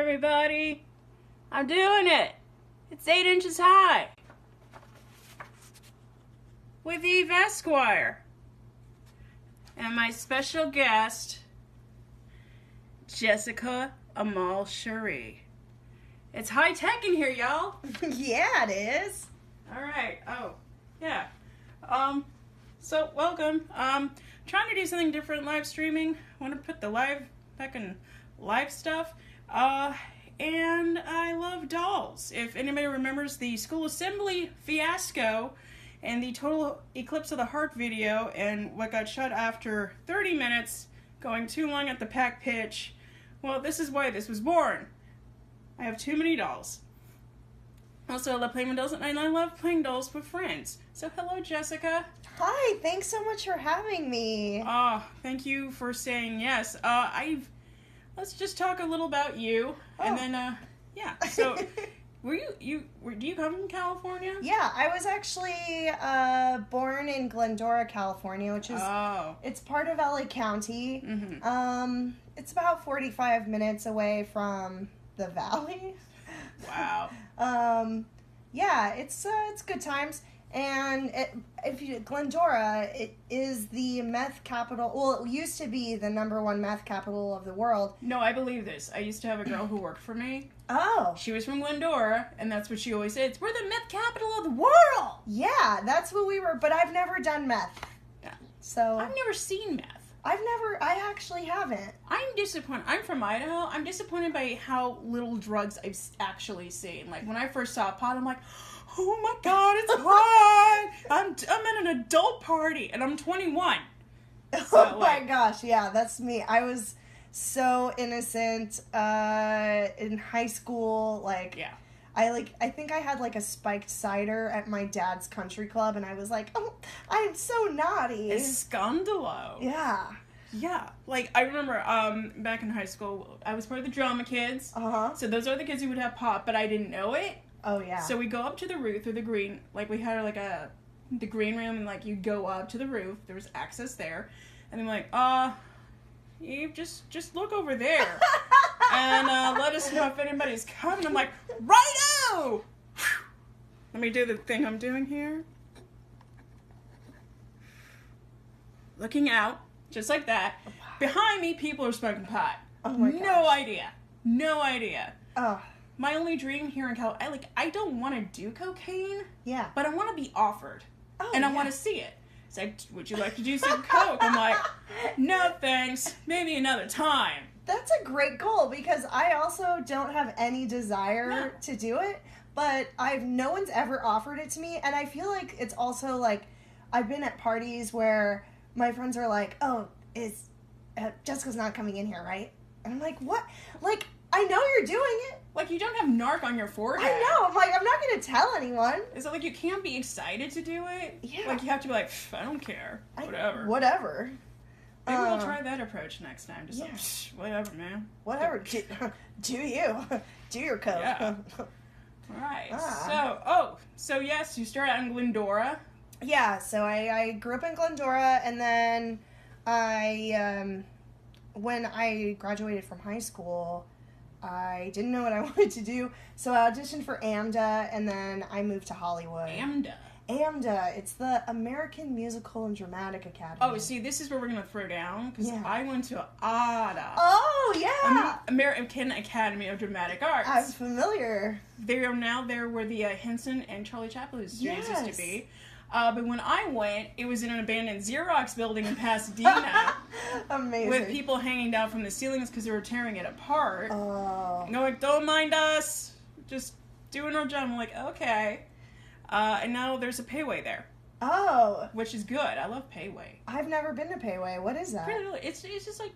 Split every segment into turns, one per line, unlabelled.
everybody. I'm doing it. It's 8 inches high. With Eve Esquire. And my special guest, Jessica Amal Cherie. It's high tech in here, y'all.
Yeah, it is.
Alright. Oh, yeah. So welcome. Trying to do something different live streaming. Want to put the live back in live stuff. And I love dolls. If anybody remembers the school assembly fiasco and the total Eclipse of the Heart video and what got shut after 30 minutes, going too long at the pack pitch, well, this is why this was born. I have too many dolls. Also, I love playing with dolls, and I love playing dolls with friends. So, hello, Jessica.
Hi, thanks so much for having me.
Thank you for saying yes. Let's just talk a little about you, and then, yeah. So, do you come from California?
Yeah, I was actually born in Glendora, California, which is it's part of LA County.
Mm-hmm.
It's about 45 minutes away from the Valley.
Wow.
Yeah, it's good times. And Glendora, it is the meth capital. Well, it used to be the #1 meth capital of the world.
No, I believe this. I used to have a girl who worked for me.
Oh.
She was from Glendora, and that's what she always said. We're the meth capital of the world!
Yeah, that's what we were, but I've never done meth.
Yeah.
So.
I've never seen meth.
I actually haven't.
I'm disappointed. I'm from Idaho. I'm disappointed by how little drugs I've actually seen. Like, when I first saw pot, I'm like, oh my god, it's hot! I'm at an adult party, and I'm 21. So,
oh my gosh, yeah, that's me. I was so innocent in high school. Like,
yeah.
I think I had like a spiked cider at my dad's country club, and I was like, oh, I'm so naughty.
It's scandalo.
Yeah.
Yeah. Like, I remember back in high school, I was part of the drama kids.
Uh-huh.
So those are the kids who would have pot, but I didn't know it.
Oh, yeah.
So we go up to the roof, or the green, like we had like the green room, and like you go up to the roof, there was access there, and I'm like, Eve, just look over there, and let us know if anybody's coming. I'm like, righto! Let me do the thing I'm doing here. Looking out, just like that.
Wow.
Behind me, people are smoking pot.
Oh my gosh.
No idea.
Oh.
My only dream here in California, I don't want to do cocaine.
Yeah.
But I want to be offered.
Oh,
and I
yeah.
want to see it. It's like, would you like to do some coke? I'm like, no thanks. Maybe another time.
That's a great goal, because I also don't have any desire to do it, but no one's ever offered it to me, and I feel like it's also like, I've been at parties where my friends are like, oh, Jessica's not coming in here, right? And I'm like, what? Like, I know you're doing it.
Like, you don't have narc on your forehead.
I know. I'm like, I'm not going to tell anyone.
Is it like you can't be excited to do it?
Yeah.
Like, you have to be like, I don't care. Whatever.
Whatever.
Maybe we'll try that approach next time. Just
yeah.
like, whatever, man.
Whatever. Do you. Do your coke.
Yeah. Alright. So yes, you started out in Glendora.
Yeah, so I grew up in Glendora, and then when I graduated from high school, I didn't know what I wanted to do, so I auditioned for AMDA, and then I moved to Hollywood. AMDA, it's the American Musical and Dramatic Academy.
Oh, see, this is where we're going to throw down, because
Yeah.
I went to ADA.
Oh, yeah!
American Academy of Dramatic Arts.
I'm familiar.
They are now there where the Henson and Charlie Chaplin studios used to be. But when I went, it was in an abandoned Xerox building in Pasadena.
Amazing.
With people hanging down from the ceilings because they were tearing it apart.
Oh.
And they're like, don't mind us. Just doing our job. I'm like, okay. And now there's a Payway there.
Oh.
Which is good. I love Payway.
I've never been to Payway. What is that?
It's just like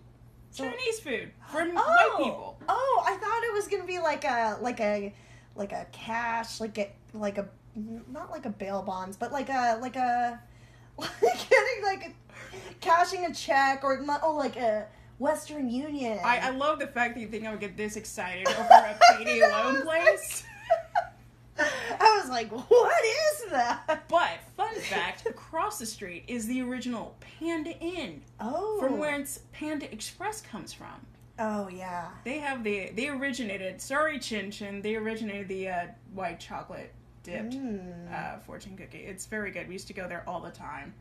Chinese food for white people.
Oh, I thought it was gonna be like a cash, like a not like a bail bonds, but like getting like cashing a check or like a Western Union.
I love the fact that you think I would get this excited over a payday loan place.
I was like, what is that?
But, fun fact, across the street is the original Panda Inn.
Oh.
From where Panda Express comes from.
Oh, yeah.
They originated, sorry Chin Chin, they originated the white chocolate dipped fortune cookie. It's very good. We used to go there all the time.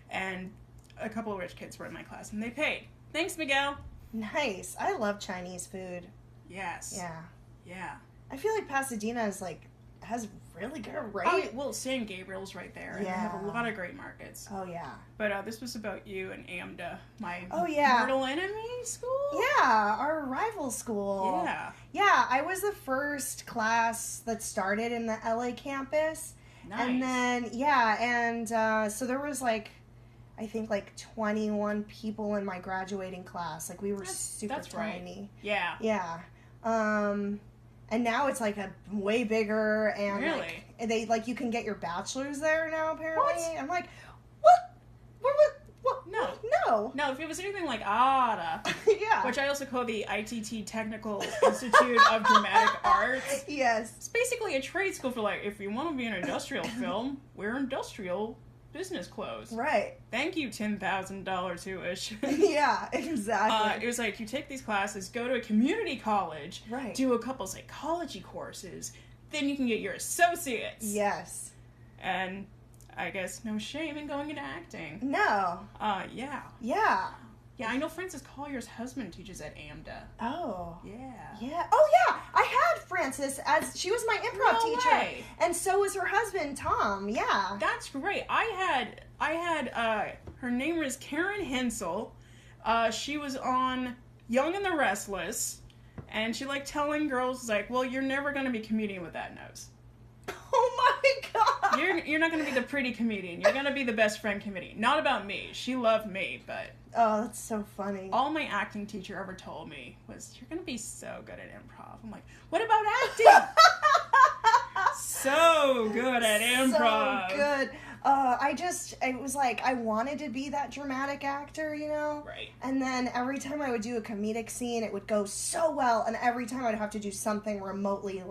And a couple of rich kids were in my class, and they paid. Thanks, Miguel.
Nice. I love Chinese food.
Yes.
Yeah.
Yeah.
I feel like Pasadena is has really good rate.
Oh, well, San Gabriel's right there. And they have a lot of great markets.
Oh, yeah.
But this was about you and AMDA, my
yeah.
mortal enemy school?
Yeah, our rival school.
Yeah.
Yeah, I was the first class that started in the LA campus.
Nice.
And then, so there was I think 21 people in my graduating class. We were super tiny.
Right. Yeah.
Yeah. And now it's a way bigger, and
really?
They you can get your bachelor's there now apparently.
What?
I'm like, what? What?
No. No, if it was anything like ADA,
yeah,
which I also call the ITT Technical Institute of Dramatic Arts.
Yes.
It's basically a trade school for if you want to be an industrial film, wear industrial business clothes.
Right.
Thank you, $10,000 tuition.
Yeah, exactly.
It was you take these classes, go to a community college,
right,
do a couple psychology courses, then you can get your associates.
Yes.
And I guess no shame in going into acting.
No.
Yeah.
Yeah.
Yeah, I know Frances Collier's husband teaches at AMDA.
Oh.
Yeah.
Yeah. Oh, yeah. I had Frances she was my improv teacher.
Way.
And so was her husband, Tom. Yeah.
That's great. I had, her name was Karen Hensel. She was on Young and the Restless. And she telling girls, well, you're never going to be a comedian with that nose.
Oh my god!
You're not going to be the pretty comedian. You're going to be the best friend comedian. Not about me. She loved me, but...
Oh, that's so funny.
All my acting teacher ever told me was, you're going to be so good at improv. I'm like, what about acting? So good at improv.
So good. It was I wanted to be that dramatic actor,
Right.
And then every time I would do a comedic scene, it would go so well. And every time I'd have to do something remotely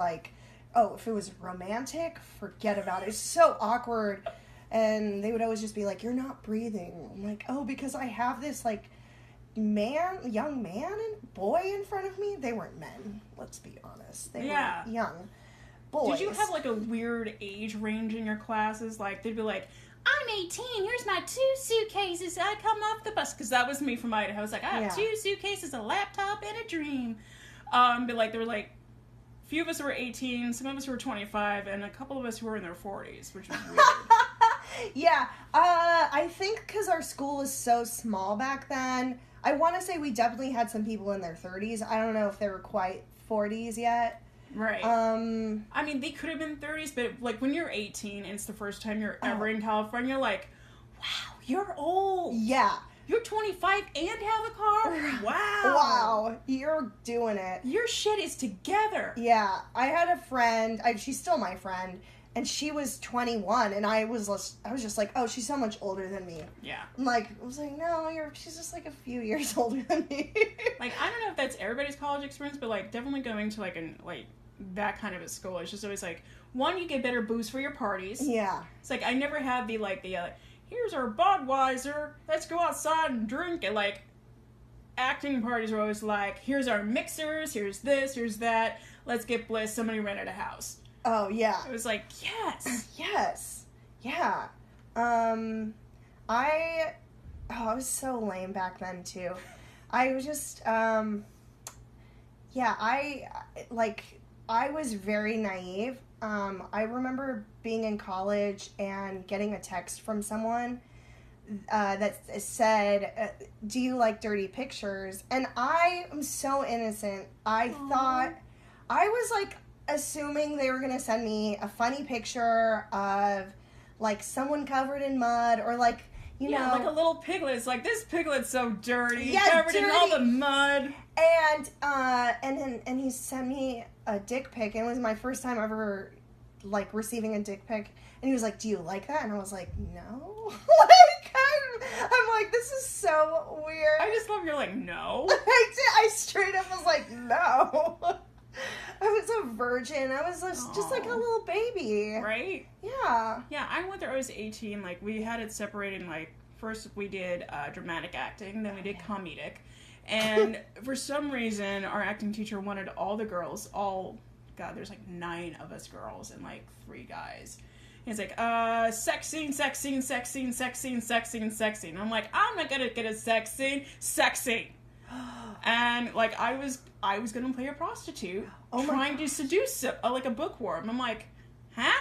if it was romantic, forget about it. It's so awkward. And they would always just be you're not breathing. I'm like, oh, because I have this young man and boy in front of me. They weren't men, let's be honest. They were young boys.
Did you have a weird age range in your classes? They'd be I'm 18, here's my 2 suitcases, I come off the bus. Because that was me from Idaho. I was I have 2 suitcases, a laptop, and a dream. But there were few of us were 18, some of us were 25, and a couple of us who were in their 40s, which was weird.
Yeah, I think because our school was so small back then, I want to say we definitely had some people in their 30s. I don't know if they were quite 40s yet.
Right. I mean, they could have been 30s, but when you're 18 and it's the first time you're ever in California, you're wow, you're old.
Yeah.
You're 25 and have a car? Wow.
Wow. You're doing it.
Your shit is together.
Yeah. I had a friend, she's still my friend, and she was 21, and I was just oh, she's so much older than me.
Yeah.
I was no, she's just a few years older than me.
I don't know if that's everybody's college experience, but definitely going to that kind of a school, it's just always one, you get better booze for your parties.
Yeah.
It's I never had the here's our Budweiser, let's go outside and drink it. Acting parties are always here's our mixers, here's this, here's that, let's get bliss, somebody rented a house.
Oh, yeah.
It was yes.
Yes. Yeah. I was so lame back then, too. I was just, I was very naive. I remember being in college and getting a text from someone that said, do you like dirty pictures? And I am so innocent. I thought, I was assuming they were going to send me a funny picture of someone covered in mud or you know,
a little piglet. It's this piglet's so dirty,
yeah,
covered in all the mud.
And he sent me a dick pic, and it was my first time ever receiving a dick pic. And he was do you like that? And I was no. I'm this is so weird.
I just love you're no.
I straight up was no. I was a virgin. I was just a little baby.
Right?
Yeah.
Yeah, I went there, I was 18. We had it separated first we did dramatic acting, then we did comedic. And for some reason, our acting teacher wanted all the girls, God, there's like 9 of us girls and like 3 guys. He's like, sex scene, sex scene, sex scene, sex scene, sex scene, sex scene. I'm like, I'm not gonna get a sex scene, sex scene. And like, I was gonna play a prostitute, trying to seduce like a bookworm. I'm like, huh?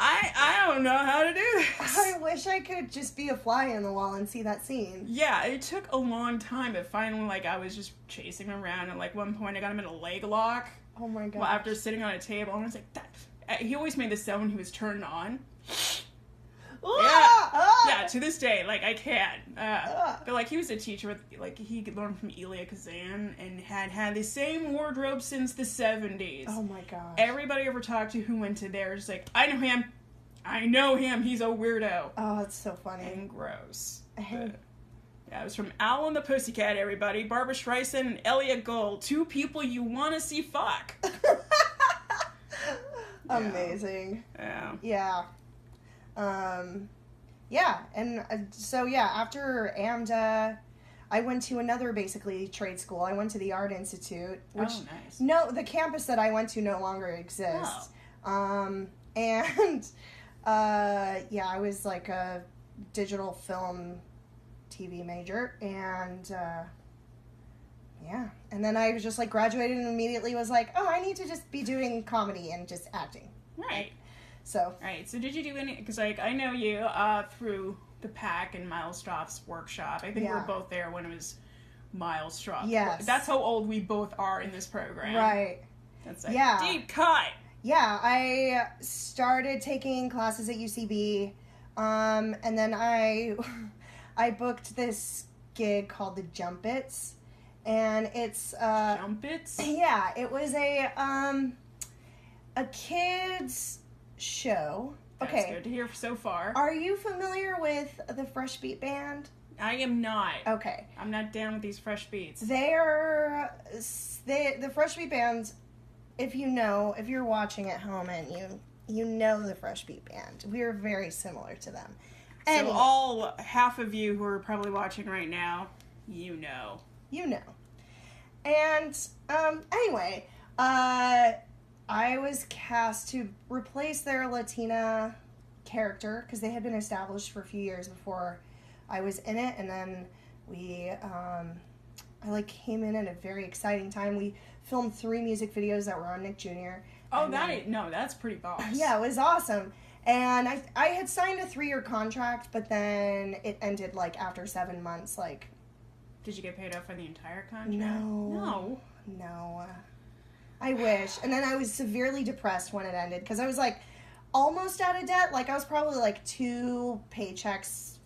I don't know how to do this.
I wish I could just be a fly in the wall and see that scene.
Yeah, it took a long time, but finally, like, I was just chasing him around, and like one point I got him in a leg lock.
Oh my god.
Well, after sitting on a table, and I was like, he always made this sound when he was turned on. Yeah, to this day, like, I can't. But, like, he was a teacher with, like, he learned from Elia Kazan and had the same wardrobe since the 70s.
Oh, my gosh.
Everybody ever talked to who went to there is like, I know him, he's a weirdo.
Oh, that's so funny.
And gross. Yeah, it was from Owl and the Pussycat, everybody. Barbara Streisand and Elliot Gould. 2 people you want to see fuck.
Amazing.
Yeah.
Yeah. Yeah, and so yeah, after AMDA, I went to another basically trade school. I went to the Art Institute, which
nice.
the campus that I went to no longer exists.
Oh.
And yeah, I was like a digital film TV major, and yeah, and then I was just like graduated and immediately was like, oh, I need to just be doing comedy and just acting.
Right.
So.
Right. So did you do any? Because like I know you through the PAC and Miles Stroff's workshop. I think we were both there when it was Miles Stroff.
Yes.
That's how old we both are in this program.
Right.
That's like deep cut.
Yeah, I started taking classes at UCB, and then I booked this gig called the Jumpits, and it's
Jumpits?
Yeah, it was a kids show.
That's
okay,
good to hear so far.
Are you familiar with the Fresh Beat Band?
I am not.
Okay,
I'm not down with these fresh beats.
The Fresh Beat Band. If you're watching at home and you know the Fresh Beat Band, we're very similar to them.
So all half of you who are probably watching right now, you know.
And anyway, I was cast to replace their Latina character because they had been established for a few years before I was in it, and then I came in at a very exciting time. We filmed 3 music videos that were on Nick Jr.
Oh, that's pretty boss.
Yeah, it was awesome. And I had signed a 3-year contract, but then it ended after 7 months.
Did you get paid off for the entire contract?
No. I wish. And then I was severely depressed when it ended because I was almost out of debt. I was probably 2 paychecks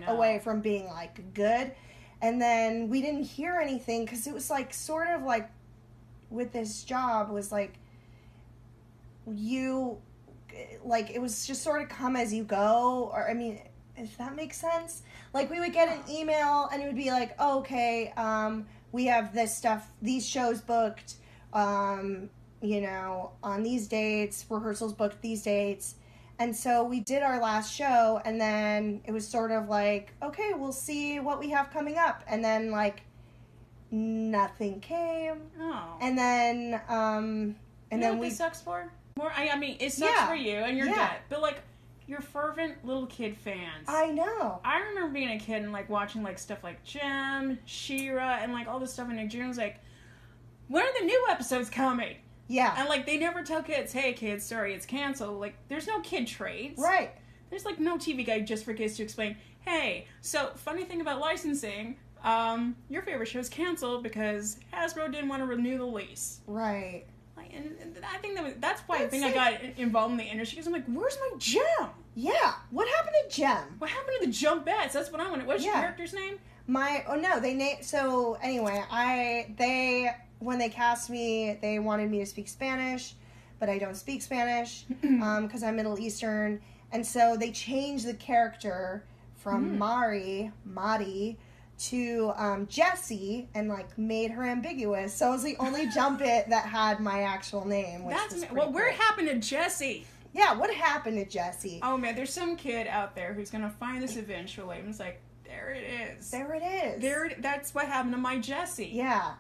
away from being good. And then we didn't hear anything because it was sort of with this job was it was just sort of come as you go, or I mean, if that makes sense. We would get an email and it would be oh, okay, we have this stuff, these shows booked, on these dates, rehearsals booked these dates. And so we did our last show, and then it was sort of okay, we'll see what we have coming up. And then nothing came.
Oh.
And then then
this sucks for? I mean, it sucks for you and your debt, but you're fervent little kid fans.
I know.
I remember being a kid and watching stuff like Jem, She-Ra, and all this stuff in Nick Jr. I was when are the new episodes coming?
Yeah.
And they never tell kids, hey kids, sorry, it's canceled. There's no kid trades.
Right.
There's no TV guide just for kids to explain, hey, so funny thing about licensing, your favorite show is canceled because Hasbro didn't want to renew the lease.
Right.
And I think that's why I think I got involved in the industry, because I'm where's my Jem?
Yeah. What happened to Jem?
What happened to the Jumpettes? That's what I wanted. What's your character's name?
So anyway, when they cast me, they wanted me to speak Spanish, but I don't speak Spanish because I'm Middle Eastern, and so they changed the character from Mari to Jessie and made her ambiguous. So I was the only Jumpit that had my actual name. Which
where happened to Jessie?
Yeah, what happened to Jessie?
Oh man, there's some kid out there who's gonna find this eventually. And it's There it is.
There it is.
That's what happened to my Jessie.
Yeah.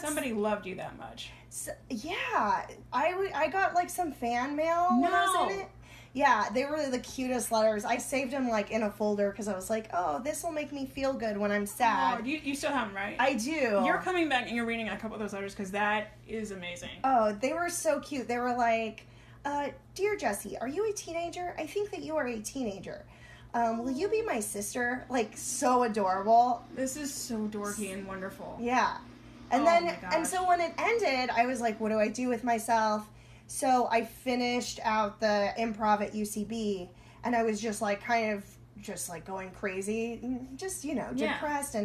Somebody loved you that much.
So, yeah. I got like some fan mail when I was in it. Yeah, they were the cutest letters. I saved them like in a folder because I was like, oh, this will make me feel good when I'm sad.
Oh, you still have them, right?
I do.
You're coming back and you're reading a couple of those letters because that is amazing.
Oh, they were so cute. They were like, Dear Jessie, are you a teenager? I think that you are a teenager. Will you be my sister? Like, so adorable.
This is so dorky and wonderful.
Yeah. And and so when it ended, I was like, what do I do with myself? So I finished out the improv at UCB, and I was just like going crazy, just, depressed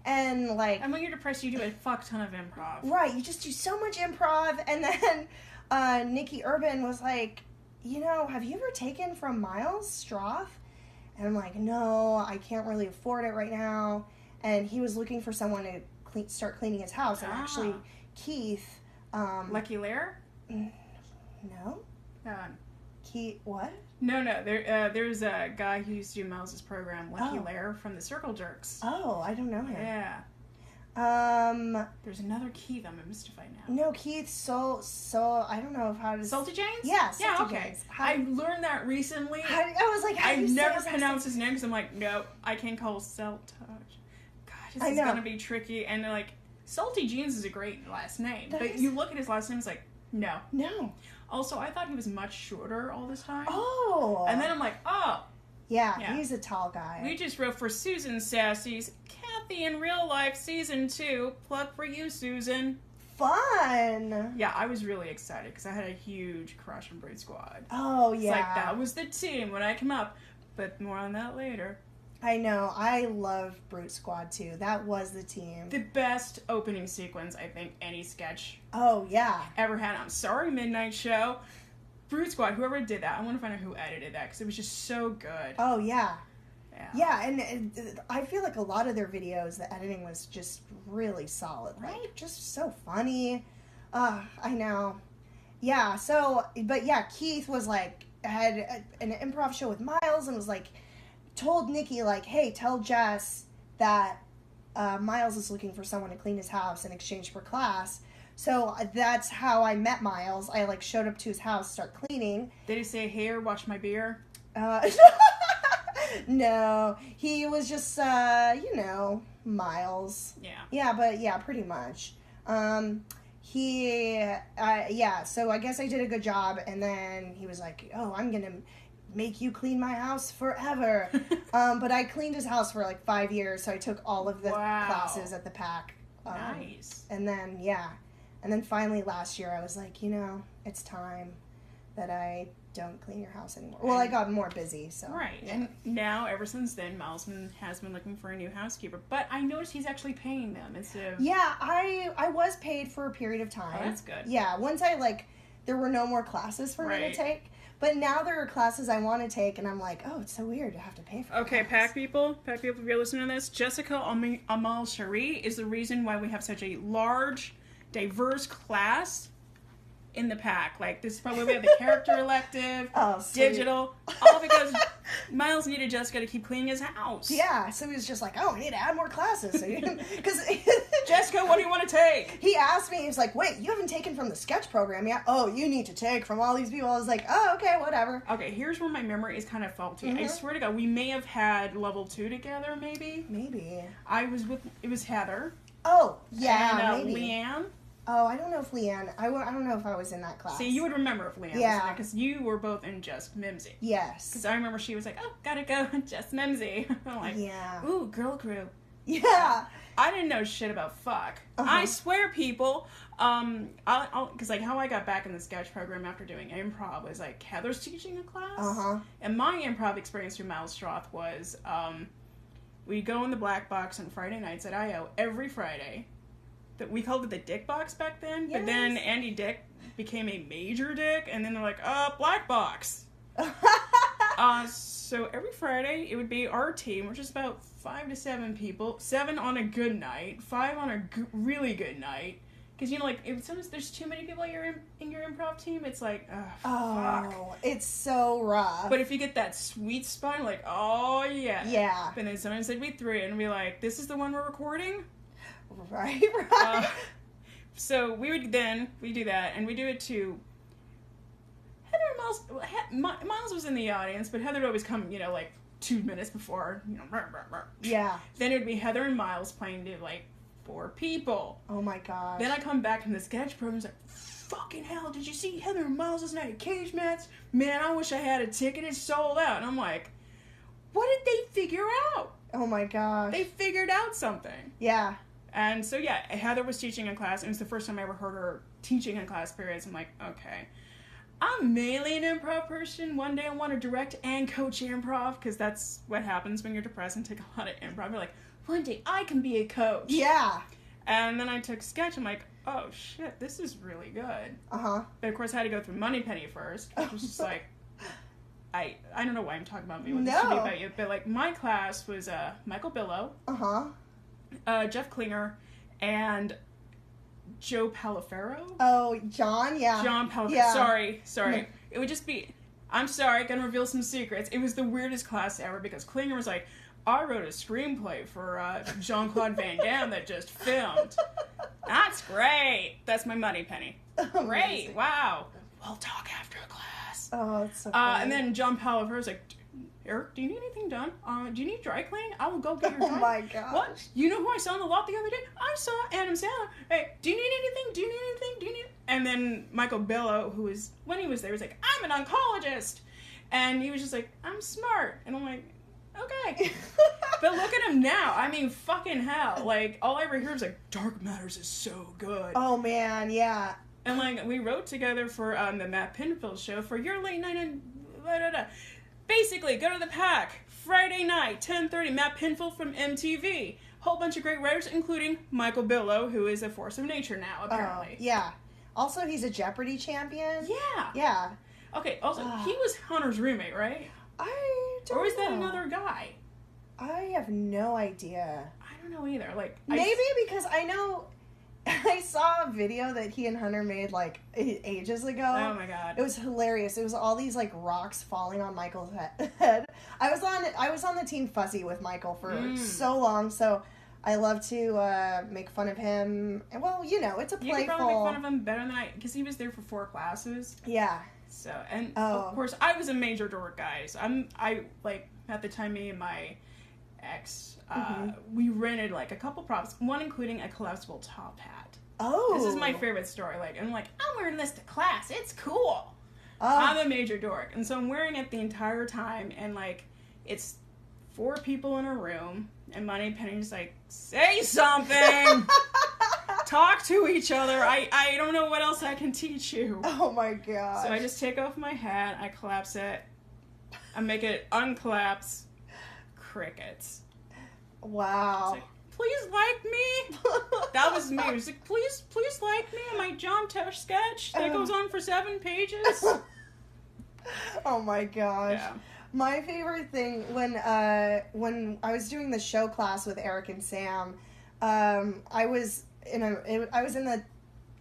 and like.
And when you're depressed, you do a fuck ton of improv.
Right, you just do so much improv, and then Nikki Urban was like, have you ever taken from Miles Stroth? And I'm like, no, I can't really afford it right now. And he was looking for someone to start cleaning his house, and actually Keith.
Lucky Lair?
No. Keith, what?
No. There's a guy who used to do Miles's program, Lucky Lair from the Circle Jerks.
Oh, I don't know him.
Yeah. There's another Keith I'm mystified now.
No, Keith. So I don't know how to.
Salty James?
Yeah.
Yeah. Okay. I learned that recently.
I was like,
I never pronounce his name because I'm like, no, I can't call Saltage. God, this is gonna be tricky. And like, Salty Jeans is a great last name, but you look at his last name, it's like, no. Also, I thought he was much shorter all this time.
Oh.
And then I'm like, oh.
Yeah, he's a tall guy.
We just wrote for Susan Sassy's Kathy in Real Life Season 2. Plug for you, Susan.
Fun.
Yeah, I was really excited because I had a huge crush on Brute Squad.
Oh, yeah.
It's like, that was the team when I came up. But more on that later.
I know. I love Brute Squad, too. That was the team.
The best opening sequence, I think, any sketch ever had. I'm sorry, Midnight Show. Brute Squad, whoever did that, I want to find out who edited that, because it was just so good.
Oh, yeah. Yeah, and I feel like a lot of their videos, the editing was just really solid.
Right?
Like, just so funny. I know. Yeah, Keith was like, had an improv show with Miles and was like, told Nikki, like, hey, tell Jess that Miles is looking for someone to clean his house in exchange for class. So that's how I met Miles. I, like, showed up to his house, start cleaning.
Did he say, here, watch my beer?
No. He was just, Miles.
Yeah.
Yeah, but, yeah, pretty much. So I guess I did a good job, and then he was like, oh, I'm gonna make you clean my house forever. But I cleaned his house for, like, 5 years, so I took all of the classes at the PAC.
Nice.
And then, And then finally last year I was like, it's time that I don't clean your house anymore. Well, I got more busy, so.
Right.
Yeah.
And now, ever since then, Miles has been looking for a new housekeeper. But I noticed he's actually paying them instead of...
Yeah, I was paid for a period of time.
Oh, that's good.
Yeah, once there were no more classes for me to take. But now there are classes I want to take, and I'm like, oh, it's so weird to have to pay for
Okay,
classes.
PAC people, if you're listening to this, Jessica Amal Shari is the reason why we have such a large, diverse class in the PAC. Like, this is probably why we have the character elective, digital, all because Miles needed Jessica to keep cleaning his house.
Yeah, so he was just like, oh, I need to add more classes. Because
Jessica, what do you want to take?
He asked me, he was like, wait, you haven't taken from the sketch program yet? Oh, you need to take from all these people. I was like, oh, okay, whatever.
Okay, here's where my memory is kind of faulty. I swear to God, we may have had level 2 together, maybe?
Maybe.
It was Heather.
Oh, yeah,
and,
maybe.
Leanne.
Oh, I don't know if Leanne... I don't know if I was in that class.
See, you would remember if Leanne was in there, because you were both in Just Mimsy.
Yes.
Because I remember she was like, oh, gotta go, Just Mimsy. I'm like, ooh, girl crew.
Yeah.
I didn't know shit about fuck. I swear, people. Because, like, how I got back in the sketch program after doing improv was, like, Heather's teaching a class. And my improv experience through Miles Stroth was, we'd go in the black box on Friday nights at I.O. every Friday. We called it the dick box back then, but then Andy Dick became a major dick, and then they're like, black box. So every Friday, it would be our team, which is about 5 to 7 people, 7 on a good night, 5 on a really good night, Because, you know, like, if sometimes there's too many people in your improv team, it's like, fuck.
Oh, it's so rough.
But if you get that sweet spot, like, oh, yeah.
Yeah.
And then sometimes there'd be 3, and be like, this is the one we're recording?
Right.
So we do that, and we do it to Heather and Miles. Miles was in the audience, but Heather would always come, you know, like 2 minutes before, you know.
Yeah.
Then it would be Heather and Miles playing to, like, 4 people.
Oh my gosh.
Then I come back from the sketch program, and it's like, fucking hell, did you see Heather and Miles last night at Cage Match? Man, I wish I had a ticket. It's sold out. And I'm like, what did they figure out?
Oh my gosh.
They figured out something.
Yeah.
And so, yeah, Heather was teaching in class. It was the first time I ever heard her teaching in class periods. I'm like, okay. I'm mainly an improv person. One day I want to direct and coach improv, because that's what happens when you're depressed and take a lot of improv. You're like, one day I can be a coach.
Yeah.
And then I took sketch. I'm like, oh, shit, this is really good.
Uh-huh.
But, of course, I had to go through Moneypenny first, which was just like, I don't know why I'm talking about me when this should be about you, but, like, my class was Michael Billow, Jeff Klinger, and Joe Palaferro.
Oh, John, yeah.
John Palaferro.
Yeah.
Sorry.
No.
It would just be, I'm sorry, gonna reveal some secrets. It was the weirdest class ever, because Klinger was like, I wrote a screenplay for Jean-Claude Van Damme that just filmed. That's great. That's my Moneypenny. Great. Wow. We'll talk after class.
Oh, it's so funny.
And then John Palafer was like, Eric, do you need anything done? Do you need dry cleaning? I will go get your dry
Oh my gosh.
What? You know who I saw on the lot the other day? I saw Adam Sandler. Hey, do you need anything? Do you need anything? Do you need... And then Michael Billow, who was, when he was there, was like, I'm an oncologist. And he was just like, I'm smart. And I'm like, okay. But look at him now. I mean, fucking hell. Like, all I ever hear is like, Dark Matters is so good.
Oh man, yeah.
And like, we wrote together for the Matt Pinfield show for your late night and basically, go to the Pack, Friday night, 10:30, Matt Pinfield from MTV. Whole bunch of great writers, including Michael Billow, who is a force of nature now, apparently.
Yeah. Also, he's a Jeopardy champion.
Yeah.
Yeah.
Okay, also, he was Hunter's roommate, right?
I don't know.
Or is that another guy?
I have no idea.
I don't know either. Like,
maybe because I know I saw a video that he and Hunter made like ages ago.
Oh my god.
It was hilarious. It was all these like rocks falling on Michael's head. I was on the team Fuzzy with Michael for so long, so I love to make fun of him. And well, you know, it's a playful.
You could probably make fun of him better than I, because he was there for 4 classes.
Yeah.
So, and of course, I was a major dork, guys. I like, at the time, me and my ex, we rented like a couple props, one including a collapsible top hat.
Oh.
This is my favorite story. Like, I'm like, I'm wearing this to class. It's cool. I'm a major dork. And so I'm wearing it the entire time, and like, it's 4 people in a room, and Moneypenny's like, say something! Talk to each other. I don't know what else I can teach you.
Oh my god.
So I just take off my hat, I collapse it, I make it uncollapse. Crickets.
Wow.
It's like, please like me. That was me. It was like, please like me in my John Tesh sketch that goes on for 7 pages.
Oh my gosh.
Yeah.
My favorite thing when I was doing the show class with Eric and Sam, I was in the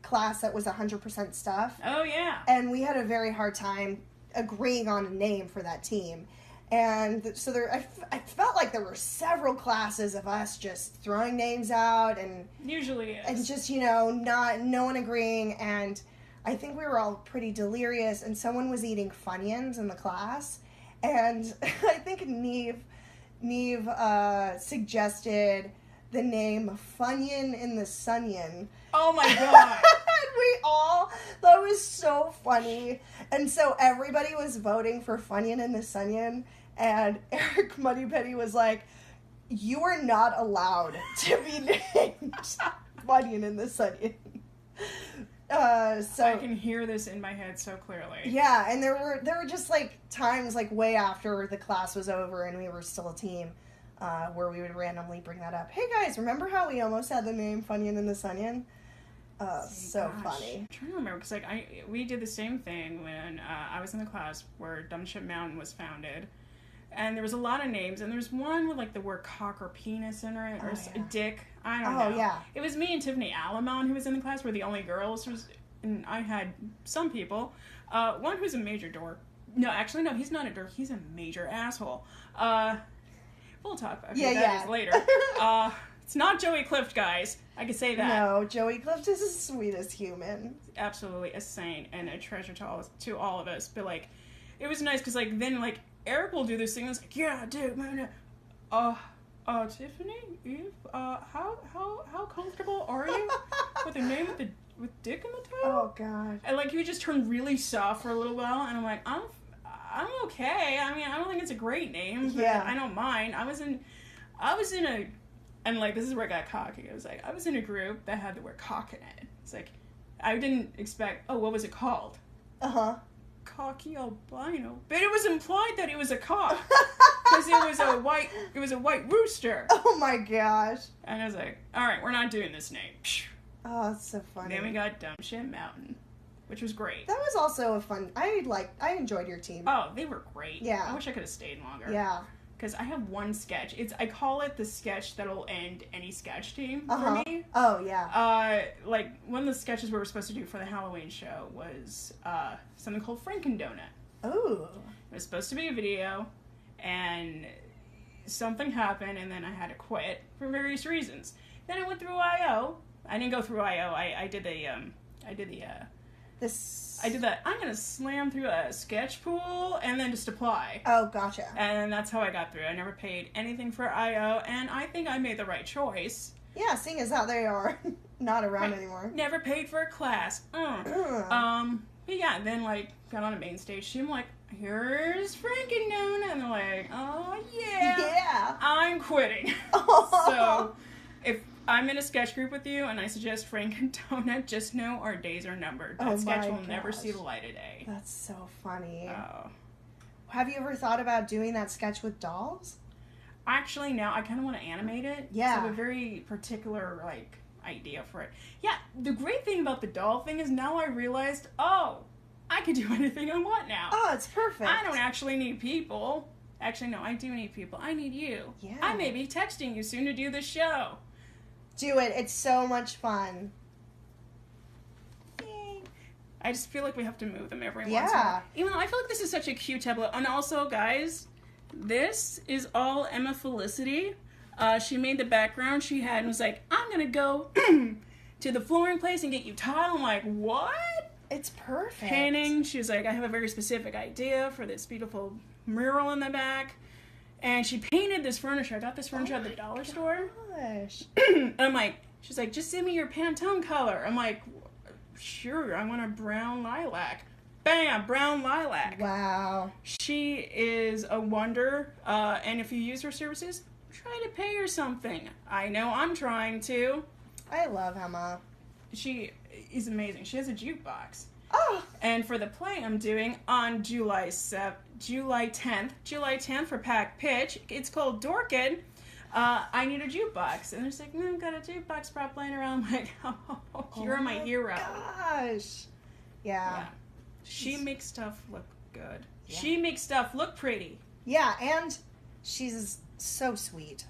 class that was 100% stuff.
Oh yeah.
And we had a very hard time agreeing on a name for that team. And so I felt like there were several classes of us just throwing names out and
usually is.
And just, you know, no one agreeing, and I think we were all pretty delirious, and someone was eating Funyuns in the class, and I think Neve suggested the name Funyun in the Sunyon.
Oh my god.
And we all thought it was so funny. And so everybody was voting for Funyun in the Sunyon, and Eric Moneypenny was like, you are not allowed to be named Funyun in the Sunyon. So
I can hear this in my head so clearly.
Yeah, and there were just like times like way after the class was over and we were still a team, where we would randomly bring that up. Hey guys, remember how we almost had the name Funyun in the Sunyon? So funny.
I'm trying to remember, because like we did the same thing when I was in the class where Dumb Shit Mountain was founded, and there was a lot of names, and there was one with like the word cock or penis in it, or dick. I don't know.
Oh, yeah.
It was me and Tiffany Alamon who was in the class. We're the only girls. And I had some people. One who's a major dork. No, actually, no, he's not a dork. He's a major asshole. We'll talk about that later. It's not Joey Clift, guys. I can say that.
No, Joey Clift is the sweetest human.
Absolutely a saint and a treasure to all of us. But, like, it was nice because, like, then, like, Eric will do this thing that's like, yeah, dude, man, Tiffany, Eve, how comfortable are you with a name with dick in the title?
Oh, God.
And, like, he would just turn really soft for a little while, and I'm like, I'm okay. I mean, I don't think it's a great name, but I don't mind. I was in a, and, like, this is where I got cocky. It was like, I was in a group that had the word cock in it. It's like, I didn't expect, what was it called?
Uh-huh.
Cocky albino. But it was implied that it was a cock. Because it was a white rooster.
Oh, my gosh.
And I was like, alright, we're not doing this name.
Oh, that's so funny.
Then we got Dumb Shit Mountain, which was great.
That was also a fun, I enjoyed your team.
Oh, they were great.
Yeah.
I wish I could have stayed longer.
Yeah.
Because I have one sketch. I call it the sketch that'll end any sketch team for me.
Oh, yeah.
Like, one of the sketches we were supposed to do for the Halloween show was something called Frankendonut.
Ooh.
It was supposed to be a video, and something happened, and then I had to quit for various reasons. Then I went through I.O. I didn't go through I.O. I did the I'm gonna slam through a sketch pool and then just apply.
Oh, gotcha.
And that's how I got through. I never paid anything for I.O., and I think I made the right choice.
Yeah, seeing as how they are not around anymore.
Never paid for a class. But yeah, then, like, got on a main stage. I'm like, here's Frankendonut. And they're like, oh, yeah.
Yeah.
I'm quitting. So, if I'm in a sketch group with you and I suggest Frankendonut, just know our days are numbered. That sketch will never see the light of day.
That's so funny.
Oh.
Have you ever thought about doing that sketch with dolls?
Actually, now I kind of want to animate it.
Yeah.
So I have a very particular, like, idea for it. Yeah, the great thing about the doll thing is now I realized, I could do anything I want now.
Oh, it's perfect.
I don't actually need people. Actually, no, I do need people. I need you.
Yeah.
I may be texting you soon to do the show.
Do it. It's so much fun.
Yay. I just feel like we have to move them every once in a
Yeah.
while. Even though I feel like this is such a cute tableau. And also, guys, this is all Emma Felicity. She made the background she had and was like, I'm going to go to the flooring place and get you tile. I'm like, what?
It's perfect.
Painting. She was like, I have a very specific idea for this beautiful mural in the back. And she painted this furniture. I got this furniture at the dollar store.
Gosh.
And I'm like, she's like, just send me your Pantone color. I'm like, sure, I want a brown lilac. Bam, brown lilac.
Wow.
She is a wonder. And if you use her services, try to pay her something. I know I'm trying to.
I love Emma.
She is amazing. She has a jukebox.
Oh.
And for the play I'm doing on July 10th for Pack Pitch, it's called Dorkin. I need a jukebox. And they're just like, I've got a jukebox prop laying around. I'm like, you're my hero.
Gosh. Yeah.
She makes stuff look good. Yeah. She makes stuff look pretty.
Yeah, and she's so sweet.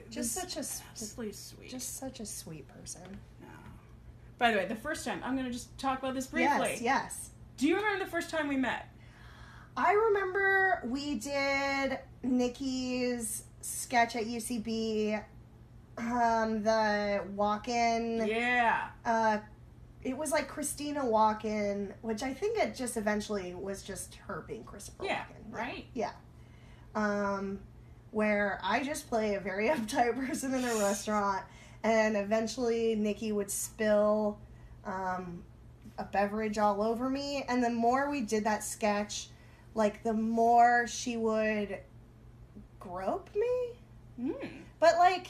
Just
such a
sweet.
Just such a sweet person.
No. By the way, the first time, I'm going to just talk about this briefly.
Yes.
Do you remember the first time we met?
I remember we did Nikki's sketch at UCB, the walk-in.
Yeah.
It was like Christina Walken, which I think it just eventually was just her being Christopher Walken.
Right?
Yeah. Where I just play a very uptight person in a restaurant, and eventually Nikki would spill a beverage all over me, and the more we did that sketch, like, the more she would grope me. But, like,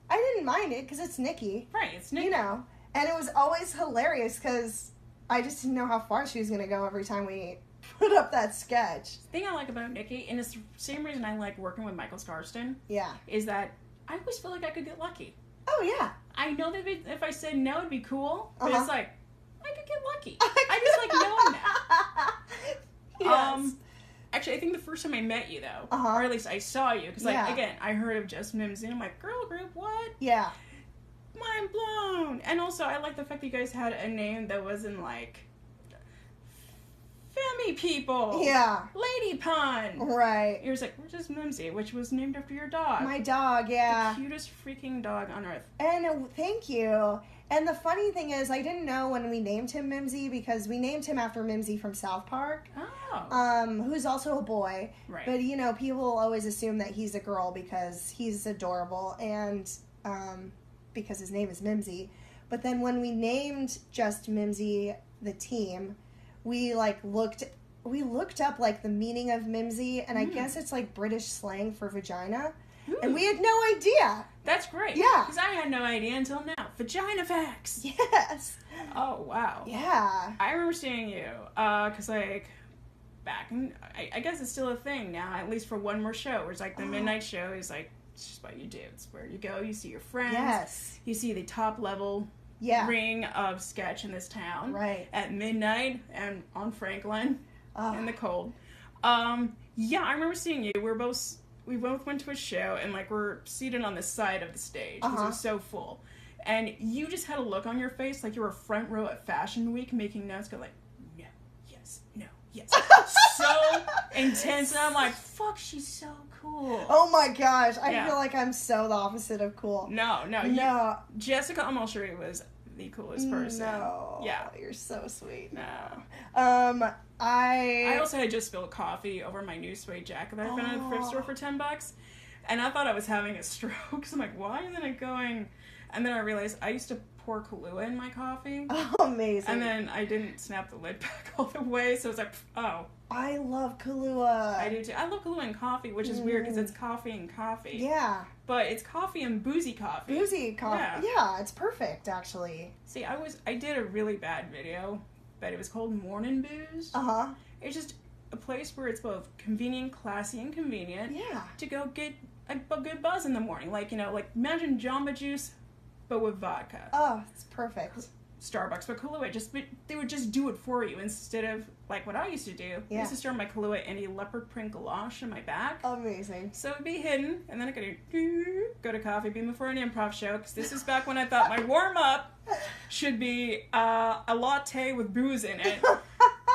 I didn't mind it, because it's Nikki.
Right, it's Nikki.
You know? And it was always hilarious, because I just didn't know how far she was going to go every time we put up that sketch.
The thing I like about Nikki, and it's the same reason I like working with Michael Scarston, is that I always feel like I could get lucky.
Oh, yeah.
I know that if I said no, it'd be cool, but it's like, I could get lucky. I just like knowing that.
Yes.
Actually, I think the first time I met you, though,
Uh-huh.
or at least I saw you, because, like, again, I heard of Just Mimsy, and I'm like, girl group, what?
Yeah.
mind blown. And also, I like the fact that you guys had a name that wasn't like Femi People.
Yeah.
Lady Pun.
Right.
You're just like, we're just Mimsy, which was named after your dog.
My dog, yeah.
The cutest freaking dog on earth.
And thank you. And the funny thing is, I didn't know when we named him Mimsy because we named him after Mimsy from South Park.
Oh.
Who's also a boy.
Right.
But, people always assume that he's a girl because he's adorable and because his name is Mimsy. But then when we named just Mimsy the team, we looked up the meaning of Mimsy, and I guess it's British slang for vagina. Ooh. And we had no idea.
That's great.
Yeah.
Because I had no idea until now. Vagina facts.
Yes.
Oh, wow.
Yeah.
I remember seeing you, because, back in, I guess it's still a thing now, at least for one more show, where it's the midnight show is, it's just what you do. It's where you go, you see your friends.
Yes.
You see the top level ring of sketch in this town.
Right.
At midnight and on Franklin in the cold. I remember seeing you. We both went to a show, and, we're seated on the side of the stage, because it was so full. And you just had a look on your face like you were front row at Fashion Week making notes, go no, yes, no, yes. So intense, and I'm like, fuck, she's so cool.
Oh my gosh, I feel like I'm so the opposite of cool.
No. Jessica Amalshiri was the coolest person.
No.
Yeah.
You're so sweet.
No.
I
also had just spilled coffee over my new suede jacket that I found at the thrift store for $10, and I thought I was having a stroke. So I'm like, why isn't it going? And then I realized I used to pour Kahlua in my coffee.
Oh, amazing.
And then I didn't snap the lid back all the way, so it's like, oh.
I love Kahlua.
I do too. I love Kahlua and coffee, which is weird because it's coffee and coffee.
Yeah.
But it's coffee and boozy coffee.
Boozy coffee. Yeah, it's perfect, actually.
See, I did a really bad video, but it was called Morning Booze.
Uh-huh.
It's just a place where it's both convenient, classy, and convenient.
Yeah.
To go get a good buzz in the morning. Imagine Jamba Juice, but with vodka.
Oh, it's perfect.
Starbucks, but Kahlua, they would just do it for you instead of what I used to do. I used to store my Kahlua in a leopard print galosh in my back.
Amazing.
So it'd be hidden, and then I could go to Coffee Bean before an improv show, because this is back when I thought my warm-up should be a latte with booze in it.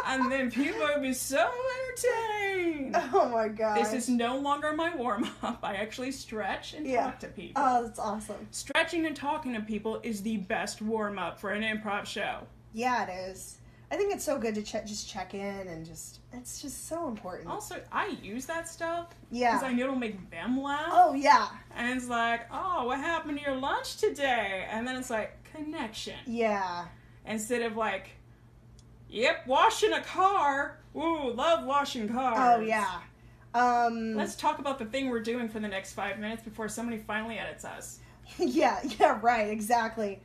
And then people would be so entertained.
Oh my god.
This is no longer my warm-up. I actually stretch and talk to people.
Oh, that's awesome.
Stretching and talking to people is the best warm-up for an improv show.
Yeah, it is. I think it's so good to just check in and it's just so important.
Also, I use that stuff.
Yeah.
Because I know it'll make them laugh.
Oh, yeah.
And it's like, oh, what happened to your lunch today? And then it's connection.
Yeah.
Instead of yep, washing a car. Ooh, love washing cars.
Oh, yeah.
Let's talk about the thing we're doing for the next 5 minutes before somebody finally edits us.
Yeah, right, exactly.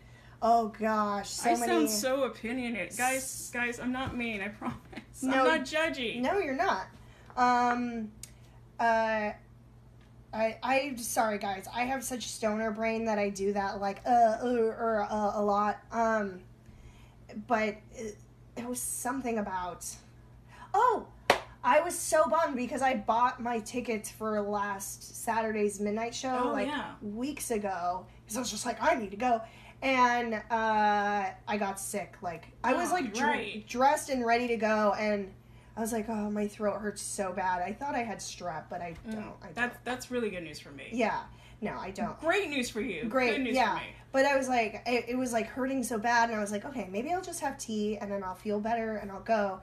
Oh gosh,
I sound so opinionated. Guys, I'm not mean, I promise. No, I'm not judgy.
No, you're not. Sorry guys, I have such stoner brain that I do that a lot. But it was something about... Oh! I was so bummed because I bought my tickets for last Saturday's midnight show weeks ago. Because I was just I need to go. And I got sick. I was dressed and ready to go, and I was like, oh, my throat hurts so bad. I thought I had strep, but I don't.
That's really good news for me.
Yeah. No, I don't.
Great news for you.
Great,
good news
yeah.
for me.
But I was it was hurting so bad, and I was like, okay, maybe I'll just have tea, and then I'll feel better, and I'll go.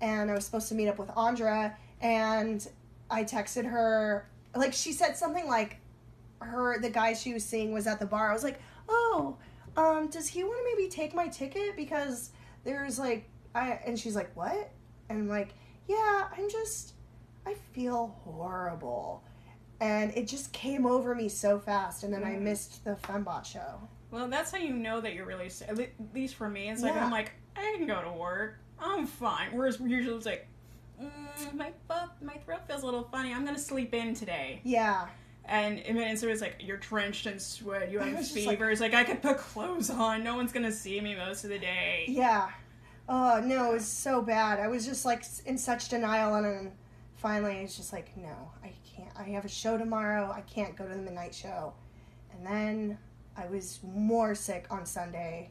And I was supposed to meet up with Andra, and I texted her, she said something the guy she was seeing was at the bar. I was like, oh, does he want to maybe take my ticket? Because there's and she's like, what? And I'm like, yeah, I feel horrible. And it just came over me so fast, and then I missed the Fembot show.
Well, that's how you know that you're really sick. At least for me, it's I'm I can go to work. I'm fine. Whereas usually it's my throat feels a little funny. I'm going to sleep in today.
Yeah.
And so it's you're drenched in sweat, you have fever. It's I could put clothes on. No one's going to see me most of the day.
Yeah. Oh, no, it was so bad. I was just in such denial, and then finally it's just no, I can't. I have a show tomorrow. I can't go to the midnight show. And then I was more sick on Sunday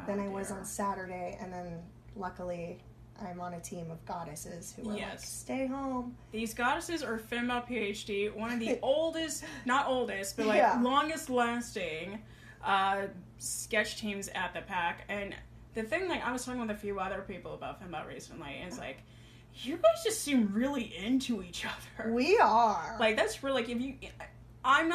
than I was
dear.
on Saturday, and then luckily I'm on a team of goddesses who are like,
Yes.
stay home.
These goddesses are female PhD, one of the oldest, not oldest, but like
Yeah.
longest lasting sketch teams at the Pack. And the thing, like, I was talking with a few other people about Female recently, and it's like, you guys just seem really into each other.
We are.
Like, that's really, like, if you, I'm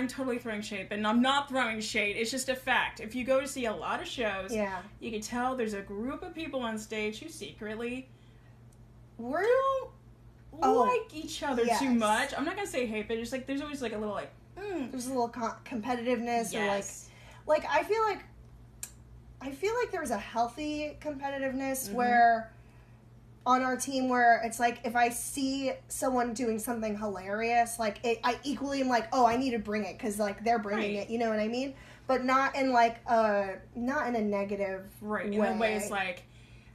totally throwing shade, but I'm not throwing shade. It's just a fact. If you go to see a lot of shows,
yeah.
you can tell there's a group of people on stage who secretly
We're
don't like each other
yes.
too much. I'm not gonna say hate, but just like there's always like a little like
there's a little competitiveness
yes.
or like I feel like there's a healthy competitiveness
Mm-hmm.
where on our team where it's like if I see someone doing something hilarious, like I equally am like, oh, I need to bring it because like they're bringing
Right.
it, you know what I mean? But not in like not in a negative
right.
way.
In that way, it's like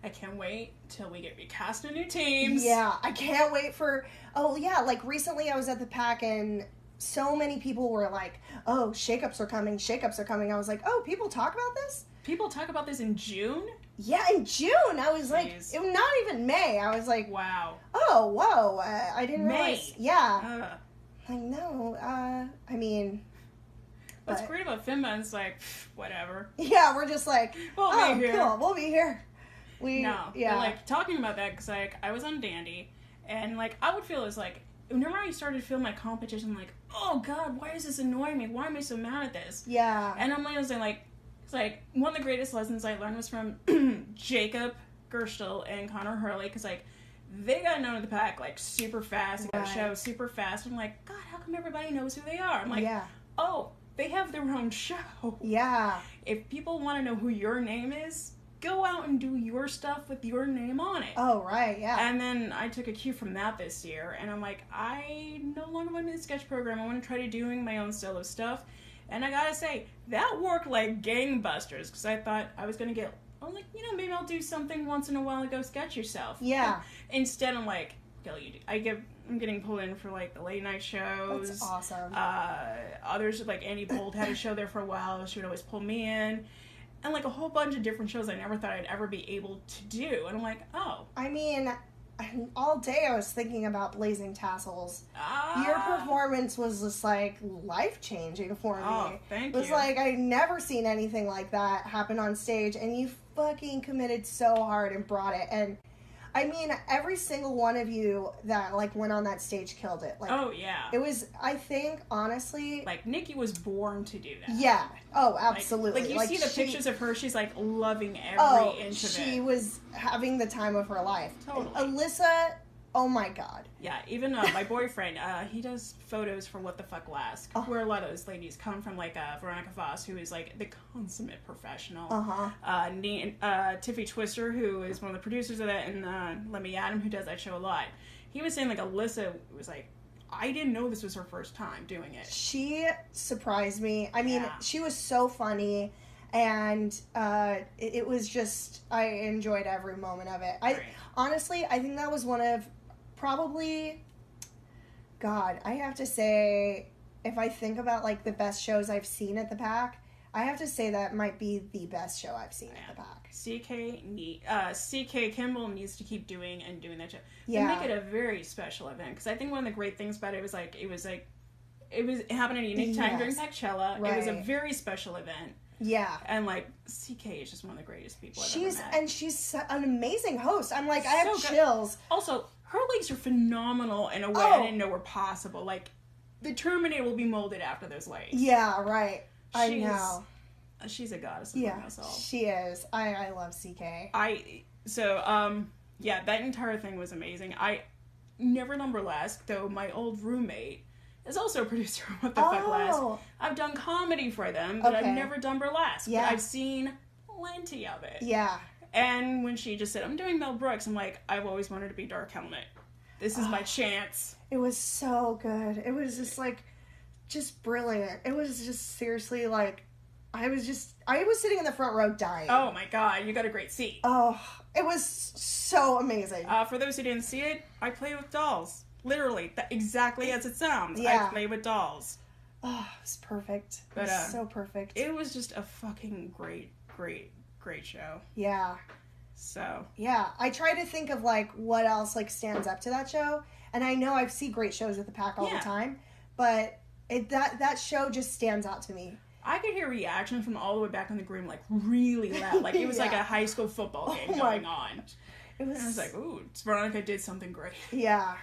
I can't wait till we get recast in new teams.
Yeah, I can't wait for. Oh yeah, like recently I was at the Pack and so many people were like, "Oh, shakeups are coming! Shakeups are coming!" I was like, "Oh, people talk about this."
People talk about this in June.
Yeah, in June. I was like,
Jeez.
it was not even May. I was like,
Wow.
oh, whoa, I didn't
May.
realize. Yeah.
Ugh.
Like, no, I mean.
What's
but-
great about Finma is like whatever.
Yeah, we're just like,
We'll
oh,
be here.
cool, we'll be here.
No,
Yeah.
But, like talking about that because like I was on Dandy, and like I would feel as like whenever I started to feel my competition, I'm like, oh god, why is this annoying me? Why am I so mad at this?
Yeah.
And I'm like, it's like one of the greatest lessons I learned was from Jacob Gerstel and Connor Hurley, because like they got known at the Pack like super fast, they got a show
Right.
super fast. I'm like, God, how come everybody knows who they are? I'm like,
yeah.
oh, they have their own show.
Yeah.
If people want to know who your name is, go out and do your stuff with your name on it.
Oh, right, yeah.
And then I took a cue from that this year, and I'm like, I no longer want to do the sketch program. I want to try to doing my own solo stuff. And I gotta say, that worked like gangbusters, because I thought I was gonna get, I'm like, maybe I'll do something once in a while and go sketch yourself.
Yeah.
Instead, I'm like, I'm getting pulled in for like the late night shows.
That's awesome.
Others, like Annie Bold had a show there for a while. She would always pull me in. And like a whole bunch of different shows I never thought I'd ever be able to do. And I'm like, oh.
I mean, all day I was thinking about Blazing Tassels. Your performance was just like life-changing for me.
Oh, thank
It was
you.
like I'd never seen anything like that happen on stage, and you fucking committed so hard and brought it. And I mean, every single one of you that like went on that stage killed it. Like,
Oh, yeah.
it was, I think, honestly,
Like, Nikki was born to do that.
yeah. Oh,
Like-
absolutely.
Like, you see the
she-
pictures of her, she's like loving every
Oh,
inch of
she
it.
was having the time of her life.
Totally.
And Alyssa, oh my god.
Yeah, even my boyfriend, he does photos for What the Fuck Last,
Oh.
where a lot of those ladies come from, like Veronica Voss, who is like the consummate professional.
Uh-huh.
Tiffy Twister, who is one of the producers of that, and Lemmy Adam, who does that show a lot. He was saying like Alyssa was like, I didn't know this was her first time doing it.
She surprised me. I mean,
Yeah.
she was so funny, and it was just, I enjoyed every moment of it.
Right.
Honestly, I think that was one of probably, God, I have to say, if I think about like the best shows I've seen at the Pack, I have to say that might be the best show I've seen at the Pack.
CK Kimball needs to keep doing that show.
Yeah.
They make it a very special event, because I think one of the great things about it was it was happening at a unique time during
Yes.
Packchella. It was a
Right.
very special event,
Yeah.
and like CK is just one of the greatest people I've
She's
ever met.
she's an amazing host. I'm like, I have
So good.
chills.
Also, her legs are phenomenal in a way
Oh.
I didn't know were possible. Like, the Terminator will be molded after those legs.
Yeah, right. I
She's-
know.
She's a goddess of
Yeah,
myself.
she is. I love CK.
Yeah, that entire thing was amazing. I never done burlesque, though my old roommate is also a producer of What the Fuck Last.
Oh,
I've done comedy for them, but
Okay.
I've never done burlesque.
Yeah.
But I've seen plenty of it.
yeah.
And when she just said, I'm doing Mel Brooks, I'm like, I've always wanted to be Dark Helmet. This is my chance.
It was so good. It was just like, just brilliant. It was just seriously like, I was sitting in the front row dying.
Oh my god, you got a great seat.
Oh, it was so amazing.
For those who didn't see it, I play with dolls. Literally, exactly as it sounds.
Yeah.
I play with dolls.
Oh, it was perfect. It
But,
was so perfect.
It was just a fucking great show.
Yeah.
So.
Yeah. I try to think of, like, what else, like, stands up to that show. And I know I see great shows at the Pack all the time. But that show just stands out to me.
I could hear reaction from all the way back in the room, like, really loud. Like, it was like a high school football game going on.
It was...
And I was like, ooh, Veronica did something great.
Yeah.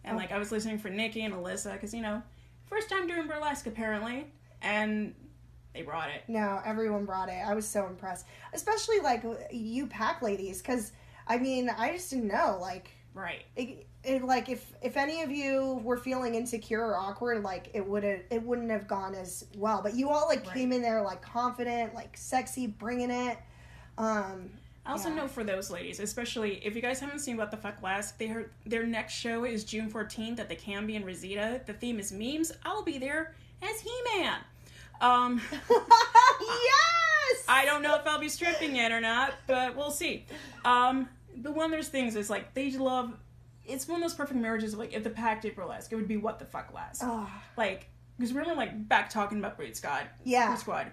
And, like, I was listening for Nikki and Alyssa, because, you know, first time doing burlesque, apparently. And they brought it.
No, everyone brought it. I was so impressed. Especially, like, you Pack ladies, because, I mean, I just didn't know, like...
Right.
Like, if any of you were feeling insecure or awkward, like, it wouldn't have gone as well. But you all, like, came in there, like, confident, like, sexy, bringing it.
I also know for those ladies, especially if you guys haven't seen What the Fuck Last, their next show is June 14th at the Canby in Reseda. The theme is memes. I'll be there as He-Man.
Yes!
I don't know if I'll be stripping it or not, but we'll see. But one of those things is, like, they love... It's one of those perfect marriages of, like, if the Pack did burlesque, it would be What the Fuck Last.
Oh.
Like, because remember, like, back talking about Brute Squad.
Yeah.
Brute Squad.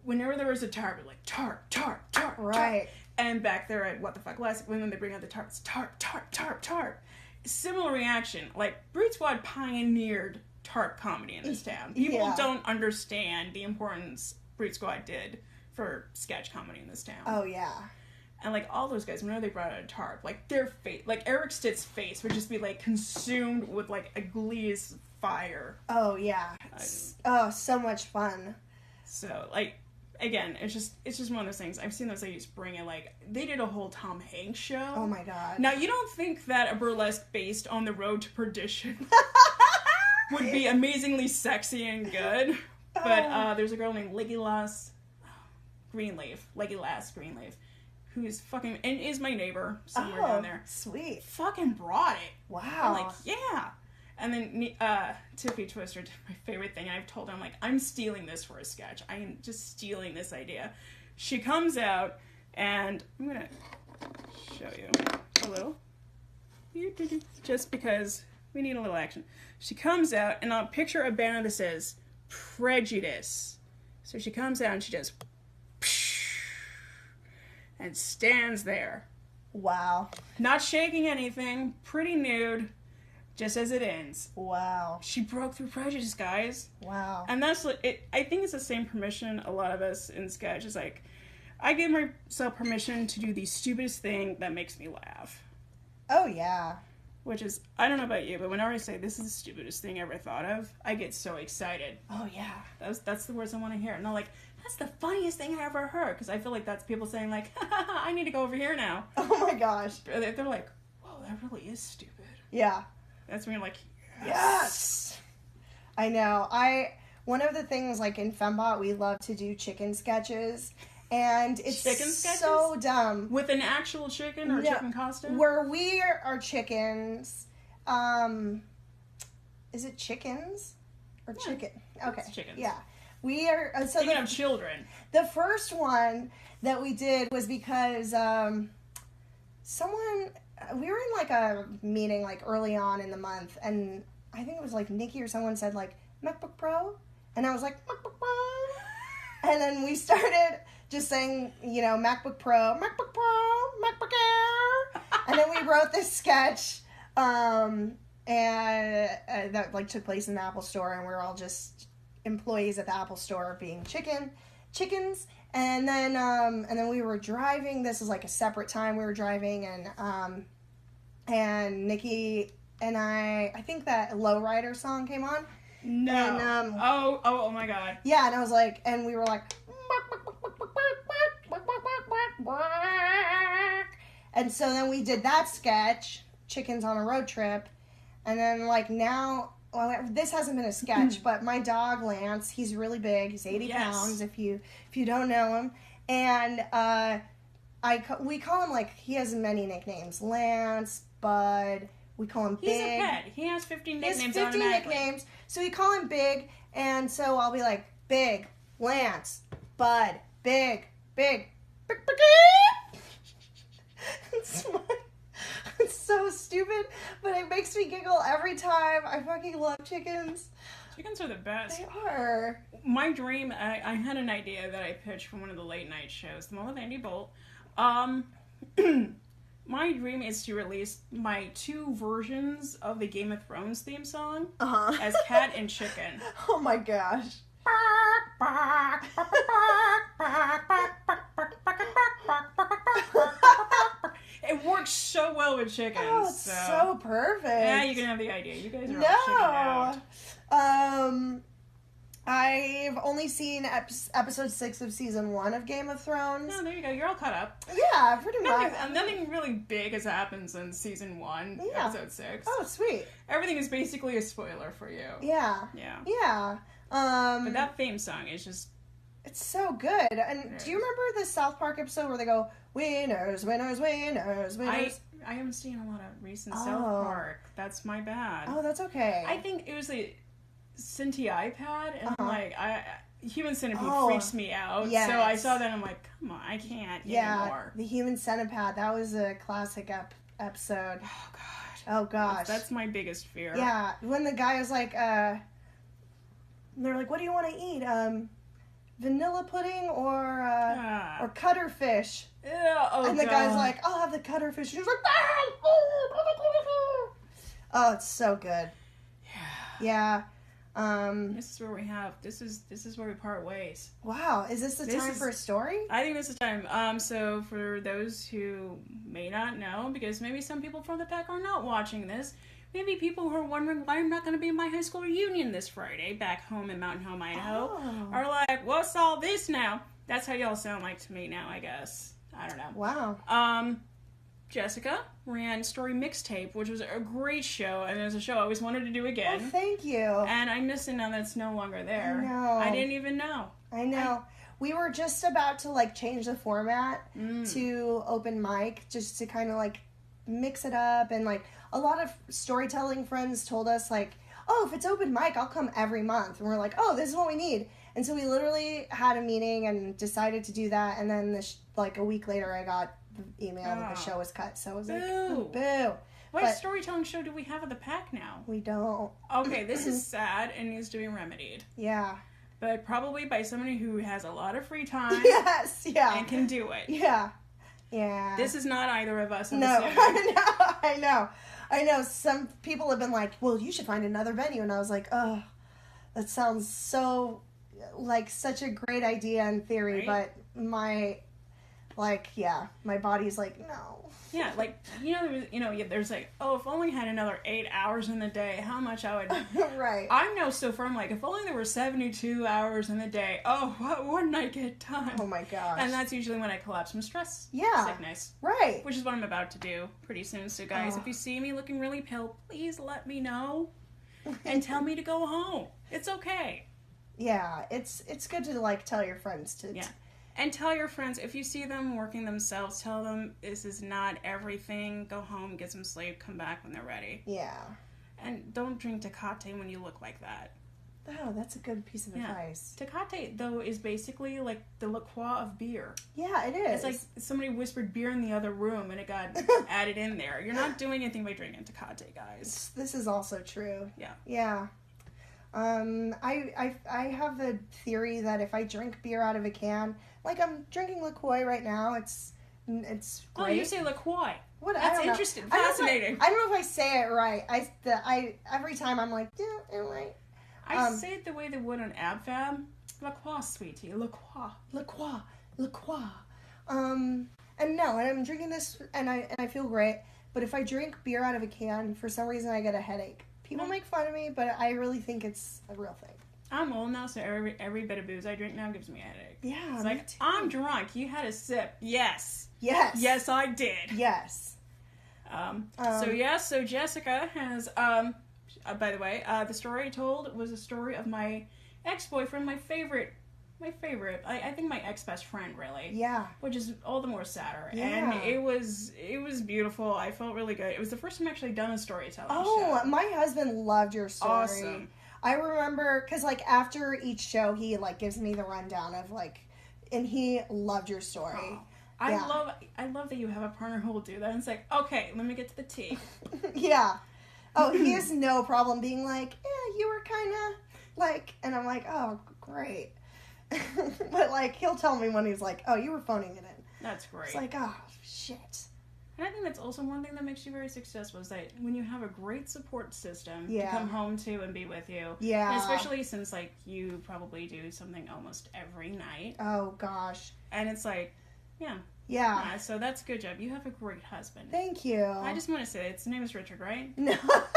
Whenever there was a tarp, we're like, tarp, tarp, tarp,
right.
tarp. And back there at What the Fuck Last, when they bring out the tarp, it's tarp, tarp, tarp, tarp. Similar reaction. Like, Brute Squad pioneered tarp comedy in this town. People don't understand the importance Brute Squad did for sketch comedy in this town.
Oh, yeah.
And, like, all those guys, whenever they brought out a tarp, like, their face, like, Eric Stitt's face would just be, like, consumed with, like, a glee's fire.
Oh, yeah. Oh, so much fun.
So, like, again, it's just one of those things. I've seen those ladies bring it, like, they did a whole Tom Hanks show.
Oh, my God.
Now, you don't think that a burlesque based on The Road to Perdition would be amazingly sexy and good, but there's a girl named Leggy Lass Greenleaf, who is fucking, and is my neighbor somewhere down there.
Sweet.
Fucking brought it.
Wow.
I'm like, yeah. And then Tiffany Twister did my favorite thing, and I've told her, I'm like, I'm stealing this for a sketch. I am just stealing this idea. She comes out, and I'm gonna show you a little. Just because we need a little action. She comes out, and I'll picture a banner that says, Prejudice. So she comes out, and she just... and stands there.
Wow.
Not shaking anything, pretty nude, just as it ends.
Wow.
She broke through prejudice, guys.
Wow.
And that's it. I think it's the same permission a lot of us in sketch is like, I give myself permission to do the stupidest thing that makes me laugh.
Oh, yeah.
Which is, I don't know about you, but whenever I say this is the stupidest thing I ever thought of, I get so excited.
Oh, yeah.
That's the words I want to hear. And they're like, that's the funniest thing I ever heard. Because I feel like that's people saying like, I need to go over here now.
Oh my gosh.
They're like, whoa, that really is stupid.
Yeah.
That's when you're like,
yes. I know. One of the things like in Fembot, we love to do chicken sketches. And it's
chicken sketches?
So dumb.
With an actual chicken or chicken costume?
Where we are chickens. Is it chickens? Or chicken? Okay.
It's chickens.
Yeah. We are...
Speaking of children.
The first one that we did was because someone... We were in like a meeting like early on in the month. And I think it was like Nikki or someone said like, MacBook Pro? And I was like, MacBook Pro? And then we started... just saying, you know, MacBook Pro, MacBook Pro, MacBook Air. And then we wrote this sketch and that like took place in the Apple Store, and we're all just employees at the Apple Store being chickens. And then we were driving. This is like a separate time we were driving, and Nikki and I think that Lowrider song came on.
No.
And,
oh my God.
Yeah, and I was like, and we were like, and so then we did that sketch, Chickens on a Road Trip, and then like now, well, this hasn't been a sketch, but my dog Lance, he's really big, he's 80 pounds if you don't know him, and we call him like, he has many nicknames, Lance, Bud, we call him Big.
He's a pet. He has 15 nicknames.
He has 15 nicknames, so we call him Big, and so I'll be like, Big, Lance, Bud, Big. It's so stupid, but it makes me giggle every time. I fucking love chickens.
Chickens are the best.
They are.
My dream, I had an idea that I pitched for one of the late night shows, the one with Andy Bolt. My dream is to release my 2 versions of the Game of Thrones theme song as cat and chicken.
Oh my gosh.
It works so well with chickens.
Oh, it's so perfect.
Yeah, you can have the idea. You guys are all chickened out.
I've only seen episode 6 of season 1 of Game of Thrones.
Oh, there you go. You're all caught up.
Yeah, pretty much.
Nothing really big has happened since season 1, episode 6.
Oh, sweet.
Everything is basically a spoiler for you.
Yeah.
Yeah.
Yeah.
But that theme song is just...
It's so good. And do you remember the South Park episode where they go, winners, winners, winners, winners?
I haven't seen a lot of recent South Park. That's my bad.
Oh, that's okay.
I think it was a Cinti iPad, and Human Centipede freaks me out.
Yes.
So I saw that, and I'm like, come on, I can't anymore.
The Human Centipede. That was a classic episode.
Oh, God.
Oh, gosh.
That's my biggest fear.
Yeah. When the guy was like, they're like, what do you want to eat? Vanilla pudding or cutterfish?
Yeah,
and the guy's like, I'll have the cutterfish. He's like, oh, it's so good. Yeah.
This is where we have. This is where we part ways.
Wow, is this the time for a story?
I think this is time. So for those who may not know, because maybe some people from the pack are not watching this, maybe people who are wondering why I'm not going to be in my high school reunion this Friday back home in Mountain Home, Idaho, are like, what's all this now? That's how y'all sound like to me now, I guess. I don't know.
Wow.
Jessica ran Story Mixtape, which was a great show, and it was a show I always wanted to do again.
Oh, thank you.
And I miss it now that it's no longer there.
I know.
I didn't even know.
I know. We were just about to, change the format to open mic, just to kind of, mix it up, and, a lot of storytelling friends told us, oh, if it's open mic, I'll come every month. And we're like, oh, this is what we need. And so we literally had a meeting and decided to do that, and then, a week later, I got the email that the show was cut, so I was like, boo.
What storytelling show do we have at the pack now?
We don't.
Okay, this is sad and needs to be remedied.
Yeah.
But probably by somebody who has a lot of free time.
Yes, yeah.
And can do it.
Yeah. Yeah.
This is not either of us.
No, I know. Some people have been like, well, you should find another venue. And I was like, oh, that sounds so, such a great idea in theory,
right?
But my body's like, no.
Yeah, there's oh, if only I had another 8 hours in the day, how much I would...
Right.
I know so far, I'm like, if only there were 72 hours in the day, oh, what wouldn't I get done?
Oh my gosh.
And that's usually when I collapse from stress. Sickness.
Right.
Which is what I'm about to do pretty soon. So guys, if you see me looking really pale, please let me know and tell me to go home. It's okay.
Yeah, it's good to tell your friends to...
Yeah. And tell your friends, if you see them working themselves, tell them this is not everything. Go home, get some sleep, come back when they're ready.
Yeah.
And don't drink Tecate when you look like that.
Oh, that's a good piece of advice.
Tecate, though, is basically like the La Croix of beer.
Yeah, it is.
It's like somebody whispered beer in the other room and it got added in there. You're not doing anything by drinking Tecate, guys.
This is also true.
Yeah.
Yeah. I have the theory that if I drink beer out of a can, I'm drinking LaCroix right now, it's great.
Oh, you say LaCroix.
What?
That's interesting. Fascinating.
I don't know if I say it right. I every time I'm like, yeah, I'm right.
I say it the way they would on AbFab. LaCroix, sweetie. LaCroix.
And I'm drinking this and I feel great. But if I drink beer out of a can, for some reason I get a headache. People make fun of me, but I really think it's a real thing.
I'm old now, so every bit of booze I drink now gives me a headache.
Yeah,
it's like, I'm drunk. You had a sip. Yes.
Yes.
Yes, I did.
Yes.
So Jessica has, by the way, the story I told was a story of my ex-boyfriend, my favorite, I think my ex-best friend, really.
Yeah.
Which is all the more sadder.
Yeah.
And it was beautiful. I felt really good. It was the first time I actually done a storytelling show.
Oh, my husband loved your story.
Awesome.
I remember, because, after each show, he, gives me the rundown of, and he loved your story.
Oh, I love that you have a partner who will do that. And it's like, okay, let me get to the tea.
Yeah. Oh, he has no problem being like, yeah, you were kind of... Like, and I'm like, oh, great. But, like, he'll tell me when he's like, oh, you were phoning it in.
That's great.
It's like, oh, shit.
And I think that's also one thing that makes you very successful is that when you have a great support system to
Yeah.
come home to and be with you.
Yeah.
And especially since, like, you probably do something almost every night.
Oh, gosh.
And it's like, yeah.
Yeah.
Yeah, so that's a good job. You have a great husband.
Thank you.
I just want to say, his name is Richard, right?
No.
But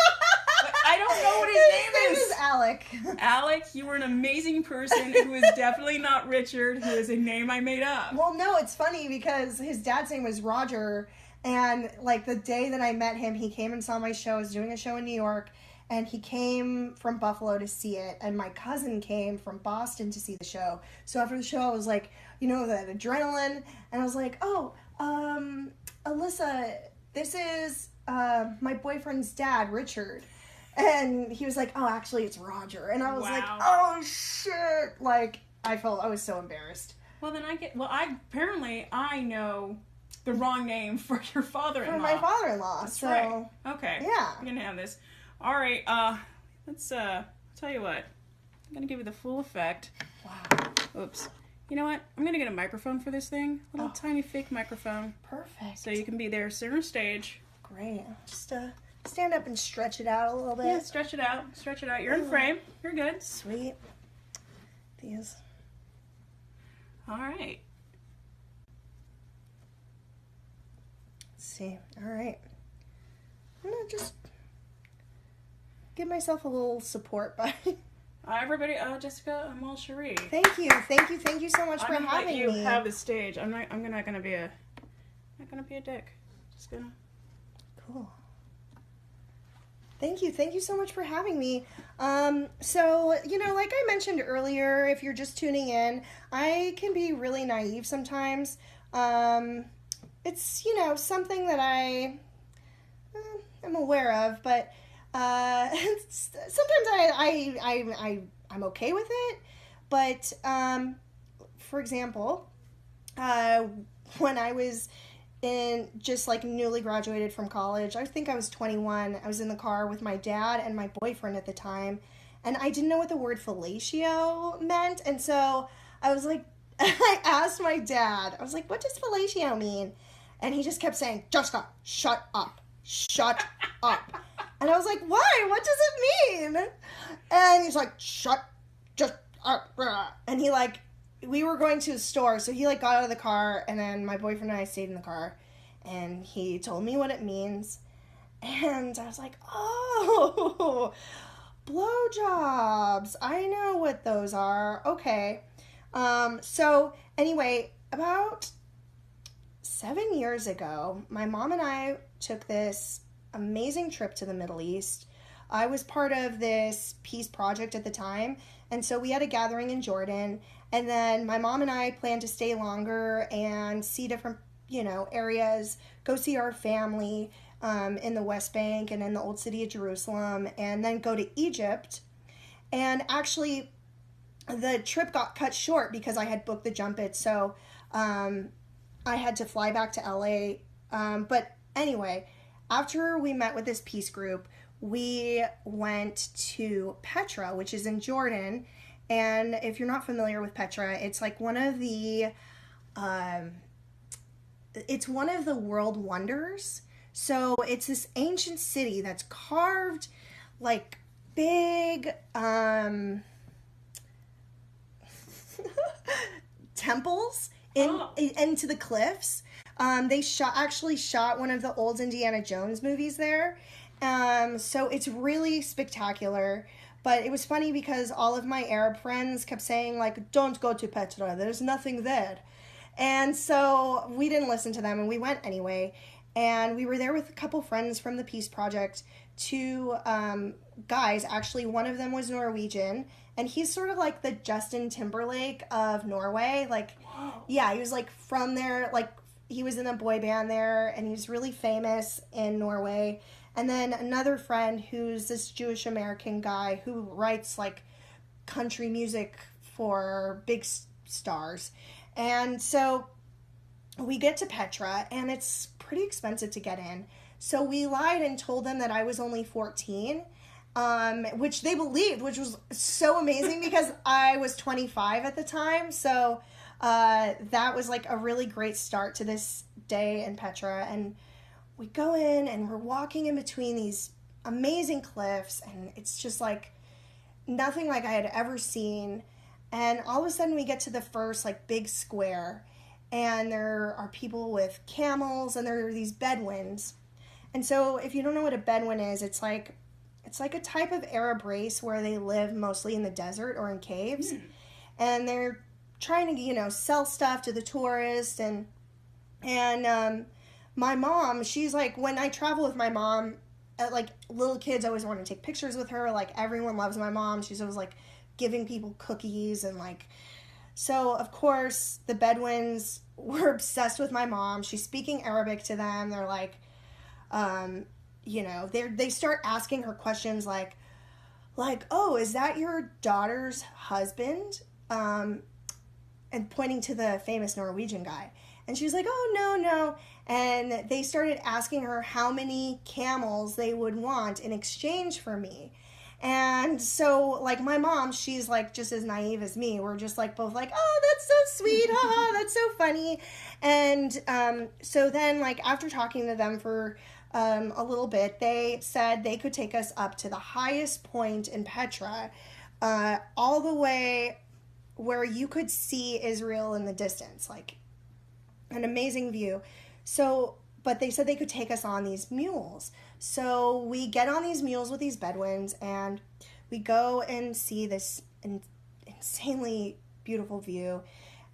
I don't know what his name is.
Alec.
Alec, you were an amazing person who is definitely not Richard, who is a name I made up.
Well, no, it's funny because his dad's name was Roger, and like the day that I met him, he came and saw my show. I was doing a show in New York, and he came from Buffalo to see it, and my cousin came from Boston to see the show. So after the show, I was like, you know, that adrenaline, and I was like, oh, Alyssa, this is my boyfriend's dad, Richard. And he was like, oh, actually, it's Roger. And I was like, oh, shit. Like, I was so embarrassed.
Well, then I know the wrong name for your father-in-law.
For my father-in-law.
That's
so,
right. Okay.
Yeah.
We're going to have this. All right, let's, tell you what. I'm going to give you the full effect.
Wow.
Oops. You know what? I'm going to get a microphone for this thing. A little tiny fake microphone.
Perfect.
So you can be there center stage.
Great. Just, stand up and stretch it out a little bit.
Yeah, stretch it out. Stretch it out. You're in frame. You're good.
Sweet. These.
All right.
Let's see. All right. I'm going to just give myself a little support by...
Everybody, Jessica, I'm all Cherie.
Thank you so much for having
you
me.
have the stage. I'm not gonna be a dick. Just gonna.
Cool. Thank you so much for having me. So, you know, like I mentioned earlier, if you're just tuning in, I can be really naive sometimes. It's, you know, something that I'm aware of, but sometimes I'm okay with it. But, for example, when I was just like newly graduated from college, I think I was 21, I was in the car with my dad and my boyfriend at the time, and I didn't know what the word fellatio meant, and so I was like, I asked my dad, I was like, what does fellatio mean? And he just kept saying, Jessica, shut up. Shut up. And I was like, why? What does it mean? And he's like, just up. And he like, we were going to a store, so he like got out of the car, and then my boyfriend and I stayed in the car, and he told me what it means, and I was like, oh, blowjobs. I know what those are. Okay. So anyway, about 7 years ago, my mom and I took this amazing trip to the Middle East. I was part of this peace project at the time, and so we had a gathering in Jordan, and then my mom and I planned to stay longer and see different, you know, areas, go see our family in the West Bank and in the Old City of Jerusalem, and then go to Egypt. And actually, the trip got cut short because I had booked the jumpet, so I had to fly back to LA. But anyway, after we met with this peace group, we went to Petra, which is in Jordan. And if you're not familiar with Petra, it's like one of the world wonders. So it's this ancient city that's carved like big temples into the cliffs. They actually shot one of the old Indiana Jones movies there. So it's really spectacular. But it was funny because all of my Arab friends kept saying, like, don't go to Petra, there's nothing there. And so we didn't listen to them, and we went anyway. And we were there with a couple friends from the Peace Project, two guys. Actually, one of them was Norwegian, and he's sort of like the Justin Timberlake of Norway. Like, yeah, he was like from there, like he was in a boy band there, and he's really famous in Norway. And then another friend who's this Jewish American guy who writes like country music for big stars. And so we get to Petra, and it's pretty expensive to get in. So we lied and told them that I was only 14. which they believed, which was so amazing because I was 25 at the time. So that was like a really great start to this day in Petra. And we go in and we're walking in between these amazing cliffs, and it's just like nothing like I had ever seen. And all of a sudden we get to the first like big square, and there are people with camels, and there are these Bedouins. And so if you don't know what a Bedouin is, it's like a type of Arab race where they live mostly in the desert or in caves. And they're trying to, sell stuff to the tourists. And my mom, she's like, when I travel with my mom, like little kids always want to take pictures with her. Like everyone loves my mom. She's always like giving people cookies and like, so of course the Bedouins were obsessed with my mom. She's speaking Arabic to them. They're like, they start asking her questions like, oh, is that your daughter's husband? And pointing to the famous Norwegian guy. And she's like, oh, no. And they started asking her how many camels they would want in exchange for me. And so, like, my mom, she's, like, just as naive as me. We're just, like, both like, oh, that's so sweet. Haha, that's so funny. And so then, like, after talking to them for a little bit, they said they could take us up to the highest point in Petra, all the way where you could see Israel in the distance, like an amazing view. So, but they said they could take us on these mules. So we get on these mules with these Bedouins, and we go and see this insanely beautiful view.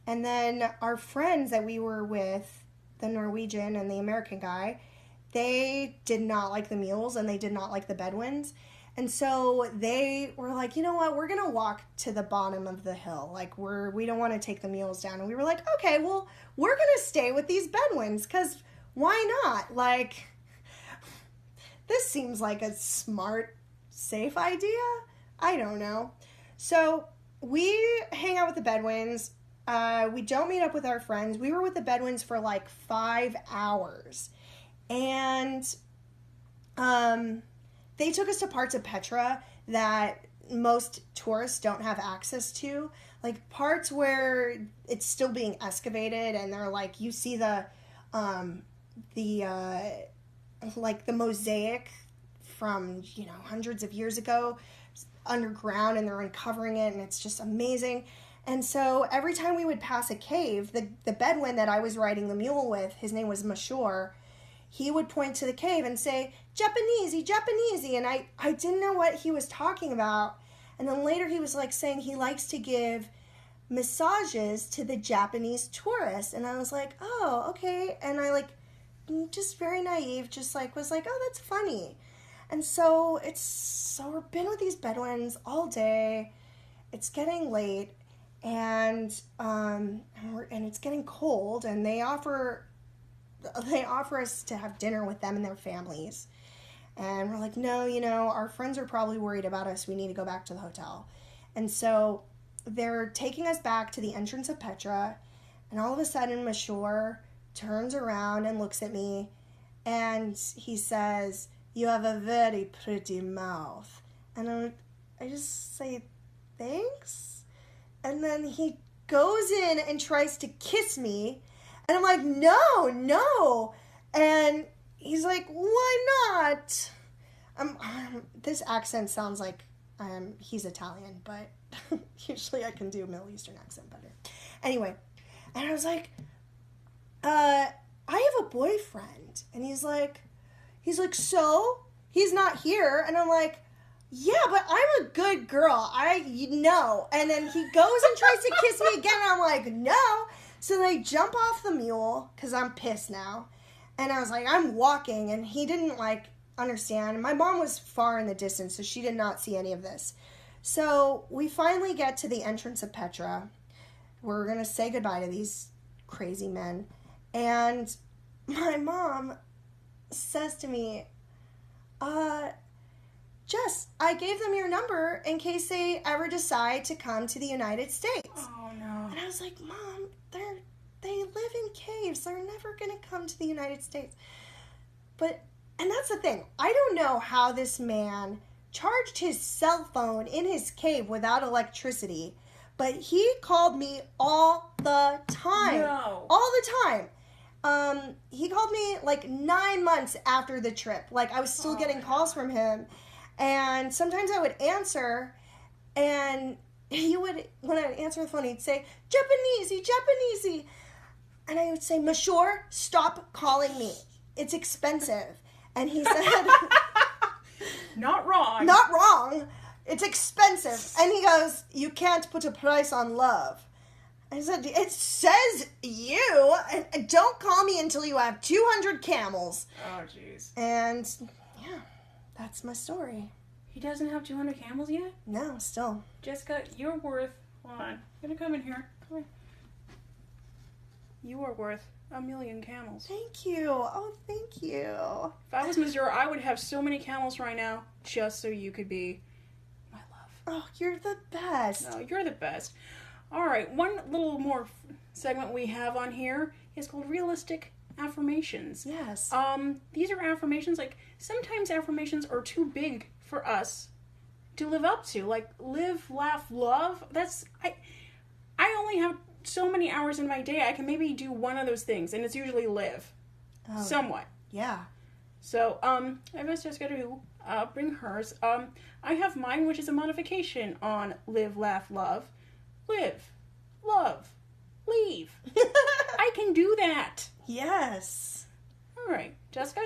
And then our friends that we were with, the Norwegian and the American guy, they did not like the mules and they did not like the Bedouins. And so they were like, you know what, we're going to walk to the bottom of the hill. Like, we don't want to take the mules down. And we were like, okay, well, we're going to stay with these Bedouins because why not? Like, this seems like a smart, safe idea. I don't know. So we hang out with the Bedouins. We don't meet up with our friends. We were with the Bedouins for like 5 hours. And they took us to parts of Petra that most tourists don't have access to, like parts where it's still being excavated, and they're like, you see the mosaic from hundreds of years ago underground, and they're uncovering it, and it's just amazing. And so every time we would pass a cave, the Bedouin that I was riding the mule with, his name was Mashur, he would point to the cave and say, Japanesey, Japanesey. And I didn't know what he was talking about. And then later he was like saying he likes to give massages to the Japanese tourists. And I was like, oh, okay. And I just very naive, just like was like, oh, that's funny. And so we've been with these Bedouins all day. It's getting late, and it's getting cold, and they offer us to have dinner with them and their families. And we're like, no, our friends are probably worried about us. We need to go back to the hotel. And so they're taking us back to the entrance of Petra. And all of a sudden, Mashur turns around and looks at me. And he says, you have a very pretty mouth. And I just say, thanks. And then he goes in and tries to kiss me. And I'm like, no. And he's like, why not? This accent sounds like he's Italian, but usually I can do a Middle Eastern accent better. Anyway, and I was like, I have a boyfriend. And he's like, so? He's not here? And I'm like, yeah, but I'm a good girl. And then he goes and tries to kiss me again. And I'm like, no. So they jump off the mule, because I'm pissed now. And I was like, I'm walking. And he didn't, understand. My mom was far in the distance, so she did not see any of this. So we finally get to the entrance of Petra. We're going to say goodbye to these crazy men. And my mom says to me, Jess, I gave them your number in case they ever decide to come to the United States.
Oh, no.
And I was like, Mom, they live in caves. They're never going to come to the United States. And that's the thing. I don't know how this man charged his cell phone in his cave without electricity, but he called me all the time.
No.
All the time. He called me like 9 months after the trip. Like, I was still getting calls from him. And sometimes I would answer, and he would, when I would answer the phone, he'd say, Japanesey. And I would say, Monsieur, stop calling me. It's expensive. And he said,
Not wrong.
not wrong. It's expensive. And he goes, you can't put a price on love. I said, it says you. And don't call me until you have 200 camels.
Oh, jeez.
And, yeah, that's my story.
He doesn't have 200 camels yet?
No, still.
Jessica, you're worth... Hold on. I'm gonna come in here. Come here. You are worth 1,000,000 camels.
Thank you. Oh, thank you.
If I was Missouri, I would have so many camels right now just so you could be my love.
Oh, you're the best.
No, you're the best. All right, one little more segment we have on here is called realistic affirmations.
Yes.
These are affirmations, like, sometimes affirmations are too big for us to live up to. Like, live, laugh, love. I only have so many hours in my day. I can maybe do one of those things, and it's usually live.
Oh,
Somewhat.
yeah.
So, I asked Jessica to bring hers. I have mine, which is a modification on live, laugh, love. Live, love, leave. I can do that.
Yes.
All right, Jessica?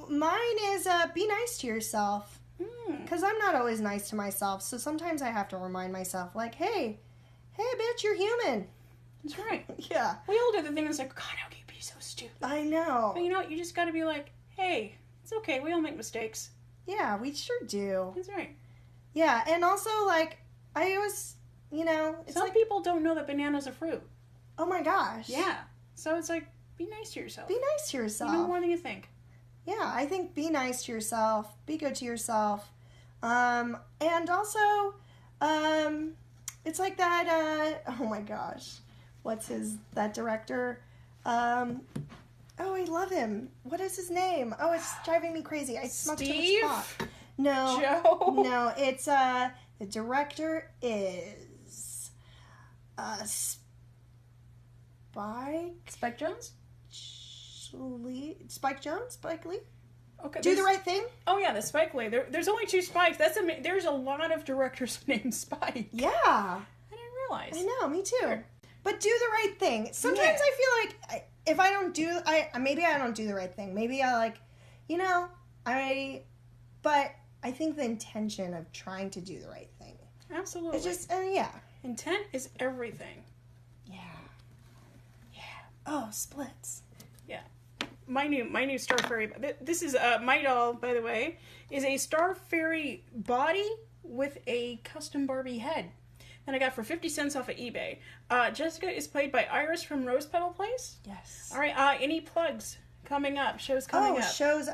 Mine is be nice to yourself.
Mm.
Because I'm not always nice to myself, so sometimes I have to remind myself, like, hey, bitch, you're human.
That's right.
Yeah.
We all do the thing that's like, God, how can you be so stupid?
I know.
But you know what? You just gotta be like, hey, it's okay. We all make mistakes.
Yeah, we sure do.
That's right.
Yeah, and also, like, I always, it's
Some
like,
people don't know that banana's a fruit.
oh my gosh.
Yeah. So it's like, be nice to yourself.
Be nice to yourself.
Even more than you think.
Yeah, I think be nice to yourself, be good to yourself. And also, it's like that, oh my gosh, that director? Oh, I love him. What is his name? Oh, it's driving me crazy. I smoked too
Steve?
much pot. No.
Joe?
No, it's, the director is,
Spike Jones?
Spike Jonze? Spike Lee?
Okay.
Do the Right Thing?
Oh yeah, the Spike Lee. There's only 2 Spikes. There's a lot of directors named Spike.
Yeah.
I didn't realize.
I know, me too. But do the right thing. Sometimes
Yeah.
I feel like if I don't do, maybe I don't do the right thing. Maybe I but I think the intention of trying to do the right thing.
Absolutely.
It's just, yeah.
Intent is everything.
Yeah. Yeah. Oh, splits.
Yeah. My new Star Fairy. This is my doll, by the way, is a Star Fairy body with a custom Barbie head that I got for 50 cents off of eBay. Jessica is played by Iris from Rose Petal Place.
Yes.
All right. Any plugs coming up? Shows coming up.
Shows,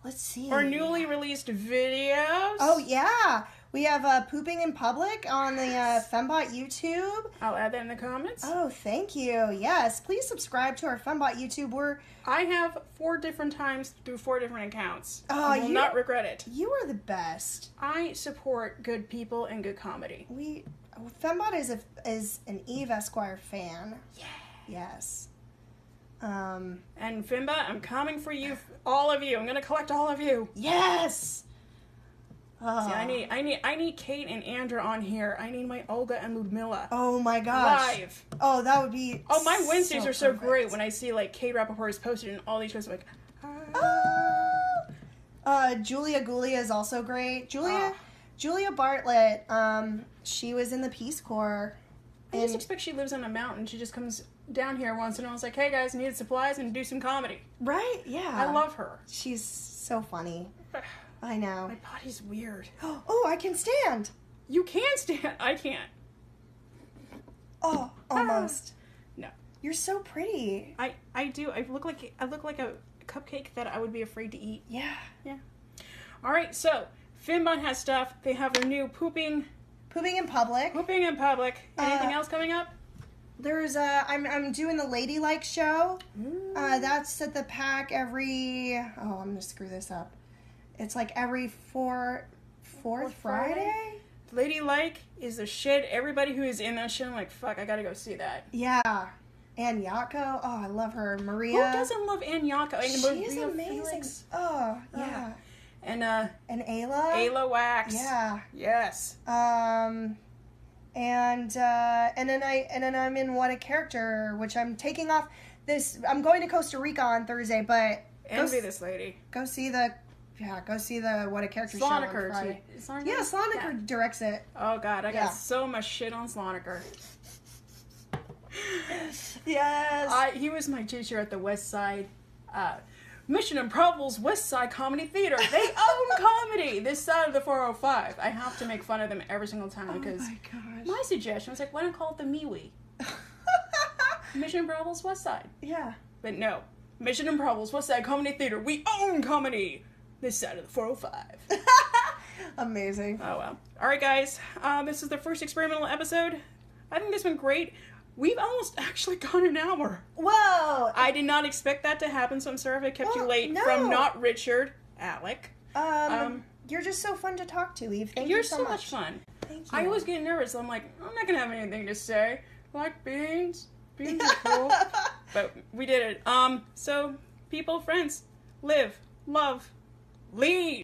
let's see.
Or newly released videos.
Oh, yeah. We have Pooping in Public on the Fembot YouTube.
I'll add that in the comments.
Oh, thank you. Yes, please subscribe to our Fembot YouTube.
I have 4 different times through 4 different accounts.
Oh,
I will not regret it.
You are the best.
I support good people and good comedy.
Fembot is an Eve Esquire fan.
Yeah.
Yes.
And Fimba, I'm coming for you, all of you. I'm gonna collect all of you.
Yes.
See, I need Kate and Andra on here. I need my Olga and Ludmilla.
Oh my gosh.
Live.
Oh, that would be.
Oh, my Wednesdays are so
perfect.
great when I see like Kate Rappaport is posted in all these shows. I'm like,
Julia Gulia is also great. Julia
Oh.
Bartlett. She was in the Peace Corps.
I just expect she lives on a mountain. She just comes down here once in a while. It's like, hey guys, need supplies and do some comedy.
Right? Yeah.
I love her.
She's so funny. I know.
My body's weird.
Oh, I can stand.
You can stand. I can't.
Oh, almost.
No.
You're so pretty.
I do. I look like a cupcake that I would be afraid to eat.
Yeah.
Yeah. All right. So Finbon has stuff. They have their new pooping
in Public.
Pooping in public. Anything else coming up?
There's I'm doing the Ladylike show. That's at the Pack every. Oh, I'm gonna screw this up. It's like every fourth Friday?
Ladylike is the shit. Everybody who is in that shit, I'm like, fuck, I gotta go see that.
Yeah. Ann Yako. Oh, I love her. Maria.
Who doesn't love Ann Yako? And
She's
Maria
amazing.
Felix.
Oh, yeah.
And
And Ayla.
Ayla Wax.
Yeah.
Yes.
And then I'm in What a Character, which I'm taking off this. I'm going to Costa Rica on Thursday, but
Envy this lady.
go see the What a Character show on
Sloniker.
Friday.
Sloniker?
Yeah, Sloniker directs it.
Oh god, I
Yeah.
got so much shit on Sloniker.
Yes.
He was my teacher at the West Side, Mission Improbable's West Side Comedy Theater. They own comedy this side of the 405. I have to make fun of them every single time because
my gosh.
my suggestion was like, why don't call it the MeWe? Mission Improble's West Side.
Yeah.
But no. Mission Improble's West Side Comedy Theater. We own comedy this side of the 405.
Amazing.
Oh well. Alright guys, this is the first experimental episode. I think this went great. We've almost actually gone an hour.
Whoa.
I did not expect that to happen, so I'm sorry if I kept you
Well,
late
no.
from not Richard, Alec.
You're just so fun to talk to, Eve. Thank
You're
you so
much fun.
Thank you.
I always get nervous. I'm like, I'm not gonna have anything to say. Like beans. Beans are cool. But we did it. So people, friends, live, love, lead.